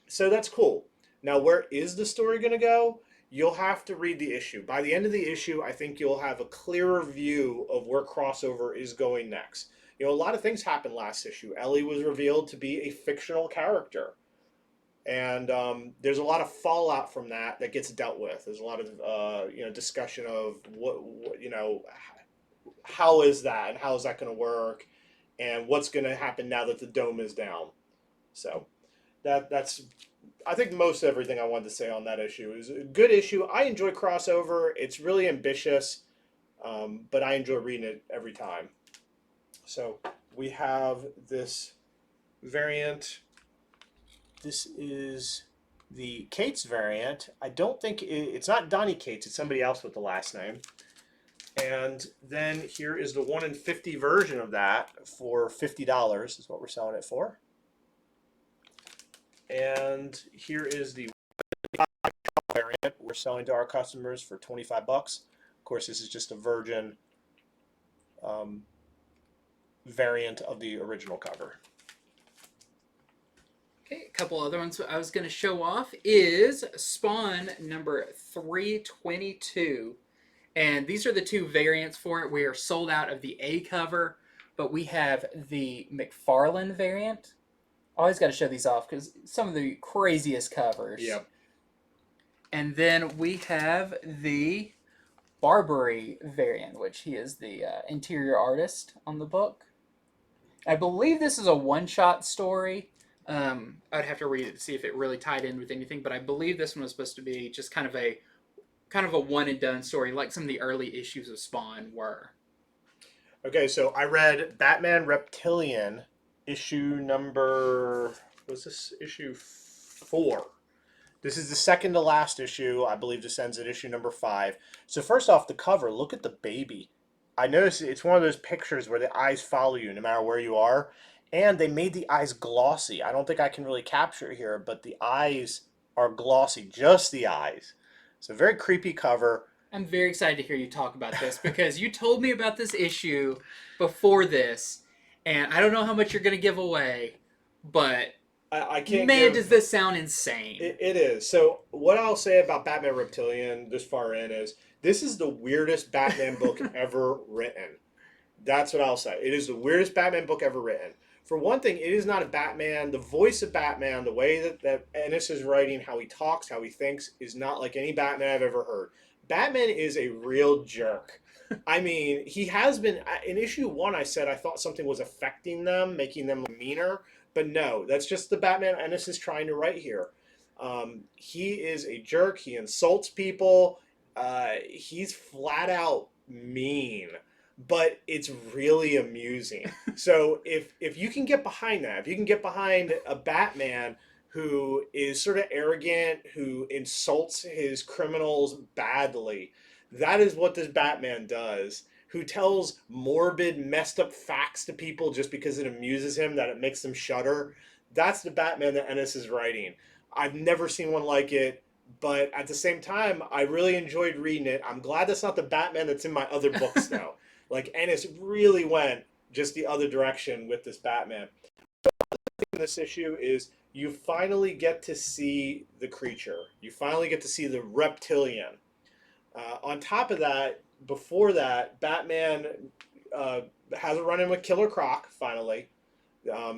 S1: So that's cool. Now, where is the story going to go? You'll have to read the issue. By the end of the issue, I think you'll have a clearer view of where crossover is going next. You know, a lot of things happened last issue. Ellie was revealed to be a fictional character. And there's a lot of fallout from that gets dealt with. There's a lot of discussion of what how is that and how is that going to work, and what's going to happen now that the dome is down. So that's I think most everything I wanted to say on that issue. Is a good issue. I enjoy crossover. It's really ambitious, but I enjoy reading it every time. So we have this variant. This is the Cates variant. I don't think it's not Donny Cates. It's somebody else with the last name. And then here is the 1 in 50 version of that for $50 is what we're selling it for. And here is the variant we're selling to our customers for $25. Of course, this is just a virgin variant of the original cover.
S2: Okay, a couple other ones I was going to show off is Spawn number 322. And these are the two variants for it. We are sold out of the A cover, but we have the McFarlane variant. Always got to show these off because some of the craziest covers.
S1: Yep.
S2: And then we have the Barbary variant, which he is the interior artist on the book. I believe this is a one-shot story. I'd have to read it to see if it really tied in with anything, but I believe this one was supposed to be just kind of a one and done story, like some of the early issues of Spawn were.
S1: Okay, so I read Batman Reptilian issue number, was this issue 4? This is the second to last issue. I believe this ends at issue number 5. So first off, the cover, look at the baby. I noticed it's one of those pictures where the eyes follow you no matter where you are. And they made the eyes glossy. I don't think I can really capture it here, but the eyes are glossy, just the eyes. So very creepy cover.
S2: I'm very excited to hear you talk about this because you told me about this issue before this, and I don't know how much you're going to give away, but
S1: I can't.
S2: Man, does this sound insane?
S1: It is. So what I'll say about Batman Reptilian this far in is this is the weirdest Batman book ever written. That's what I'll say. It is the weirdest Batman book ever written. For one thing, it is not a Batman. The voice of Batman, the way that Ennis is writing, how he talks, how he thinks, is not like any Batman I've ever heard. Batman is a real jerk. I mean, he has been... In issue 1, I said I thought something was affecting them, making them meaner. But no, that's just the Batman Ennis is trying to write here. He is a jerk. He insults people. He's flat out mean. But it's really amusing. So if you can get behind that, if you can get behind a Batman who is sort of arrogant, who insults his criminals badly, that is what this Batman does. Who tells morbid, messed up facts to people just because it amuses him, that it makes them shudder. That's the Batman that Ennis is writing. I've never seen one like it. But at the same time, I really enjoyed reading it. I'm glad that's not the Batman that's in my other books, though. Like, Ennis really went just the other direction with this Batman. The other thing in this issue is you finally get to see the creature. You finally get to see the Reptilian. On top of that, before that, Batman has a run-in with Killer Croc, finally.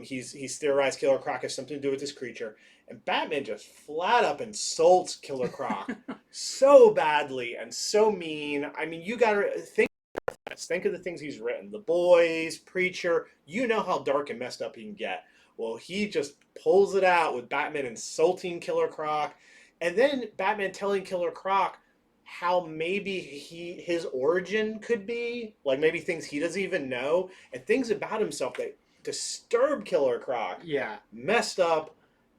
S1: He's theorized Killer Croc has something to do with this creature. And Batman just flat up insults Killer Croc so badly and so mean. I mean, you gotta think of the things he's written. The Boys, Preacher, you know how dark and messed up he can get. Well, he just pulls it out with Batman insulting Killer Croc. And then Batman telling Killer Croc how maybe his origin could be. Like maybe things he doesn't even know. And things about himself that disturb Killer Croc.
S2: Yeah.
S1: Messed up.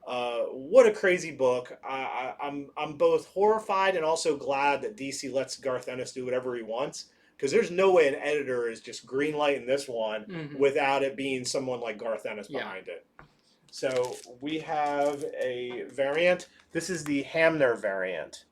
S1: What a crazy book. I'm both horrified and also glad that DC lets Garth Ennis do whatever he wants. Because there's no way an editor is just greenlighting this one without it being someone like Garth Ennis behind it. So we have a variant. This is the Hamner variant.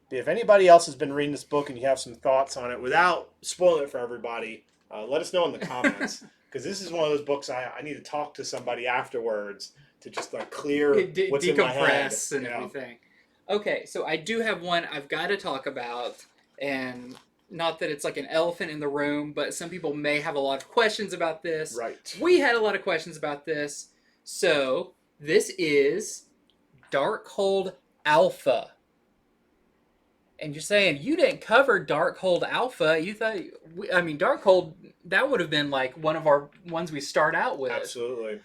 S1: If anybody else has been reading this book and you have some thoughts on it, without spoiling it for everybody, let us know in the comments. Because this is one of those books I need to talk to somebody afterwards to just like clear what's in my head.
S2: Decompress and everything. Okay, so I do have one I've got to talk about, and not that it's like an elephant in the room, but some people may have a lot of questions about this.
S1: Right.
S2: We had a lot of questions about this. So this is Darkhold Alpha. And you're saying you didn't cover Darkhold Alpha. You thought, I mean, Darkhold, that would have been like one of our ones we start out with.
S1: Absolutely.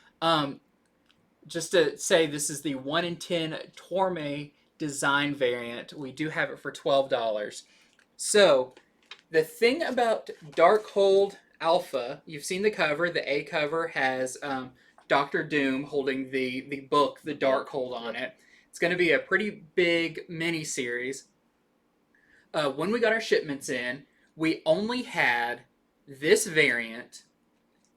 S2: Just to say, this is the 1 in 10 Torme design variant. We do have it for $12. So the thing about Darkhold Alpha, you've seen the cover. The A cover has Doctor Doom holding the book, The Darkhold, on it. It's going to be a pretty big mini-series. When we got our shipments in, we only had this variant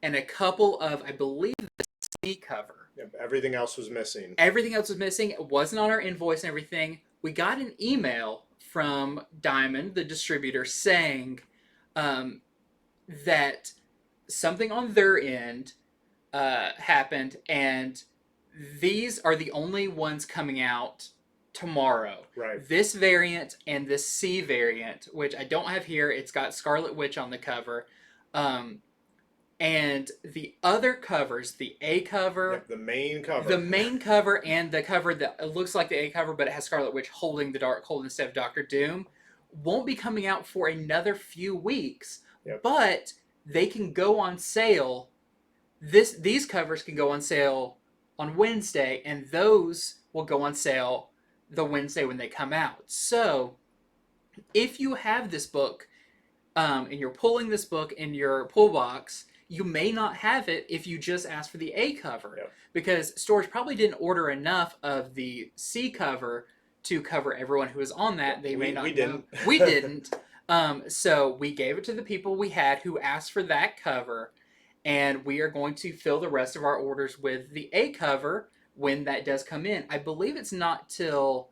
S2: and a couple of, I believe, the C cover.
S1: Yep, everything else was missing.
S2: Everything else was missing. It wasn't on our invoice and everything. We got an email from Diamond, the distributor, saying that something on their end happened, and these are the only ones coming out tomorrow.
S1: Right.
S2: This variant and this C variant, which I don't have here, it's got Scarlet Witch on the cover. Um, and the other covers, the A cover,
S1: Yep, the main cover.
S2: the main cover, and the cover that looks like the A cover, but it has Scarlet Witch holding the Darkhold instead of Doctor Doom, won't be coming out for another few weeks.
S1: Yep.
S2: But they can go on sale. These covers can go on sale on Wednesday, and those will go on sale the Wednesday when they come out. So, if you have this book, and you're pulling this book in your pull box, you may not have it if you just ask for the A cover.
S1: Yep.
S2: Because stores probably didn't order enough of the C cover to cover everyone who was on that. They may not
S1: we
S2: know.
S1: didn't.
S2: We didn't. So we gave it to the people we had who asked for that cover, and we are going to fill the rest of our orders with the A cover when that does come in. I believe it's not till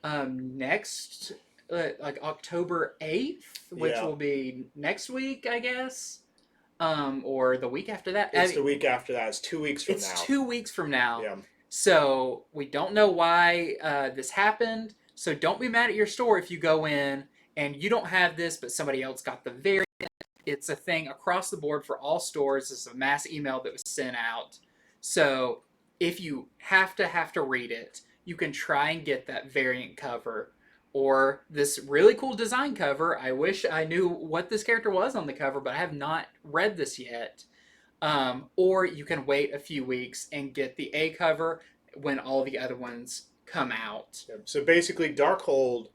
S2: next, like October 8th, which will be next week, I guess, or the week after that.
S1: It's the week after that. It's 2 weeks from now.
S2: It's 2 weeks from now.
S1: Yeah.
S2: So we don't know why this happened. So don't be mad at your store if you go in and you don't have this, but somebody else got the variant. It's a thing across the board for all stores. It's a mass email that was sent out. So if you have to read it, you can try and get that variant cover or this really cool design cover. I wish I knew what this character was on the cover, but I have not read this yet. Or you can wait a few weeks and get the A cover when all the other ones come out.
S1: So basically, Darkhold,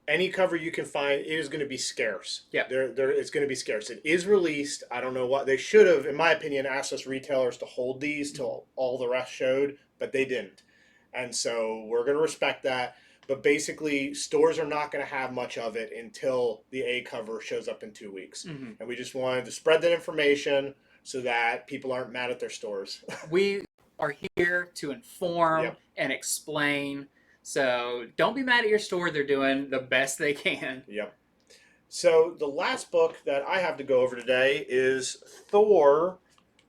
S1: any cover you can find is going to be scarce.
S2: Yeah,
S1: it's going to be scarce. It is released. I don't know what they should have, in my opinion, asked us retailers to hold these till all the rest showed, but they didn't. And so we're going to respect that. But basically, stores are not going to have much of it until the A cover shows up in 2 weeks.
S2: Mm-hmm.
S1: And we just wanted to spread that information so that people aren't mad at their stores.
S2: We are here to inform and explain. So don't be mad at your store. They're doing the best they can.
S1: Yep. So the last book that I have to go over today is Thor,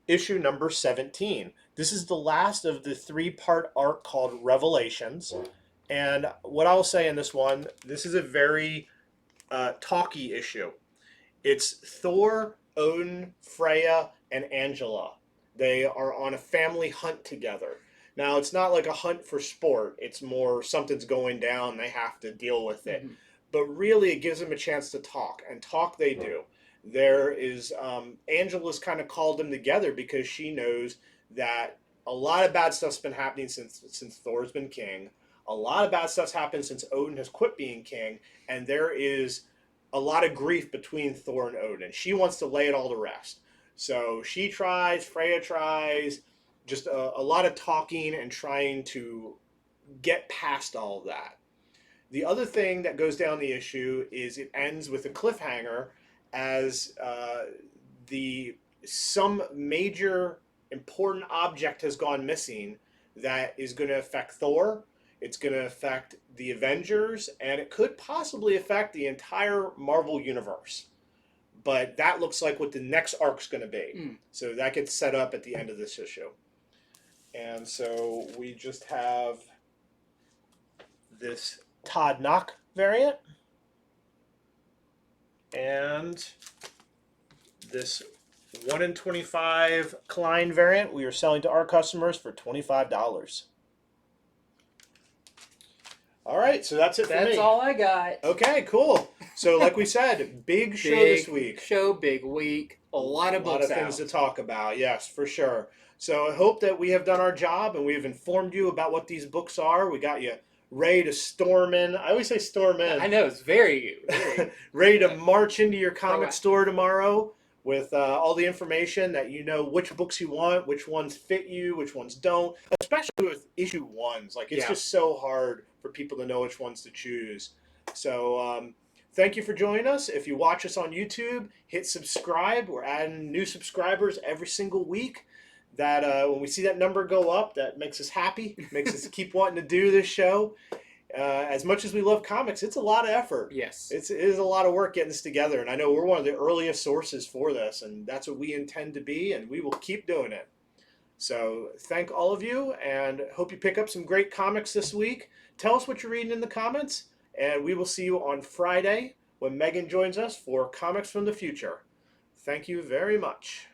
S1: issue number 17. This is the last of the 3-part arc called Revelations. And what I'll say in this one, this is a very talky issue. It's Thor, Odin, Freya, and Angela. They are on a family hunt together. Now, it's not like a hunt for sport. It's more something's going down. They have to deal with it. Mm-hmm. But really, it gives them a chance to talk. And talk they do. There is, Angela's kind of called them together because she knows that a lot of bad stuff's been happening since Thor's been king. A lot of bad stuff's happened since Odin has quit being king. And there is a lot of grief between Thor and Odin. She wants to lay it all to rest. So she tries, Freya tries, just a lot of talking and trying to get past all of that. The other thing that goes down the issue is it ends with a cliffhanger as some major important object has gone missing that is going to affect Thor. It's going to affect the Avengers, and it could possibly affect the entire Marvel universe. But that looks like what the next arc's going to be. So that gets set up at the end of this issue. And so we just have this Todd Knock variant. And this 1 in 25 Klein variant we are selling to our customers for $25. All right, so that's it for me.
S2: That's all I got.
S1: Okay, cool. So like we said, big show this week.
S2: Big week. A lot of books out.
S1: Things to talk about, yes, for sure. So I hope that we have done our job and we've informed you about what these books are. We got you ready to storm in. I always say storm in.
S2: I know, it's very
S1: ready to march into your comic store tomorrow with all the information that you know which books you want, which ones fit you, which ones don't, especially with issue ones. Like, it's just so hard for people to know which ones to choose. So thank you for joining us. If you watch us on YouTube, hit subscribe. We're adding new subscribers every single week. That when we see that number go up, that makes us happy, makes us keep wanting to do this show. As much as we love comics, it's a lot of effort.
S2: Yes.
S1: It is a lot of work getting this together, and I know we're one of the earliest sources for this, and that's what we intend to be, and we will keep doing it. So thank all of you, and hope you pick up some great comics this week. Tell us what you're reading in the comments, and we will see you on Friday when Megan joins us for Comics from the Future. Thank you very much.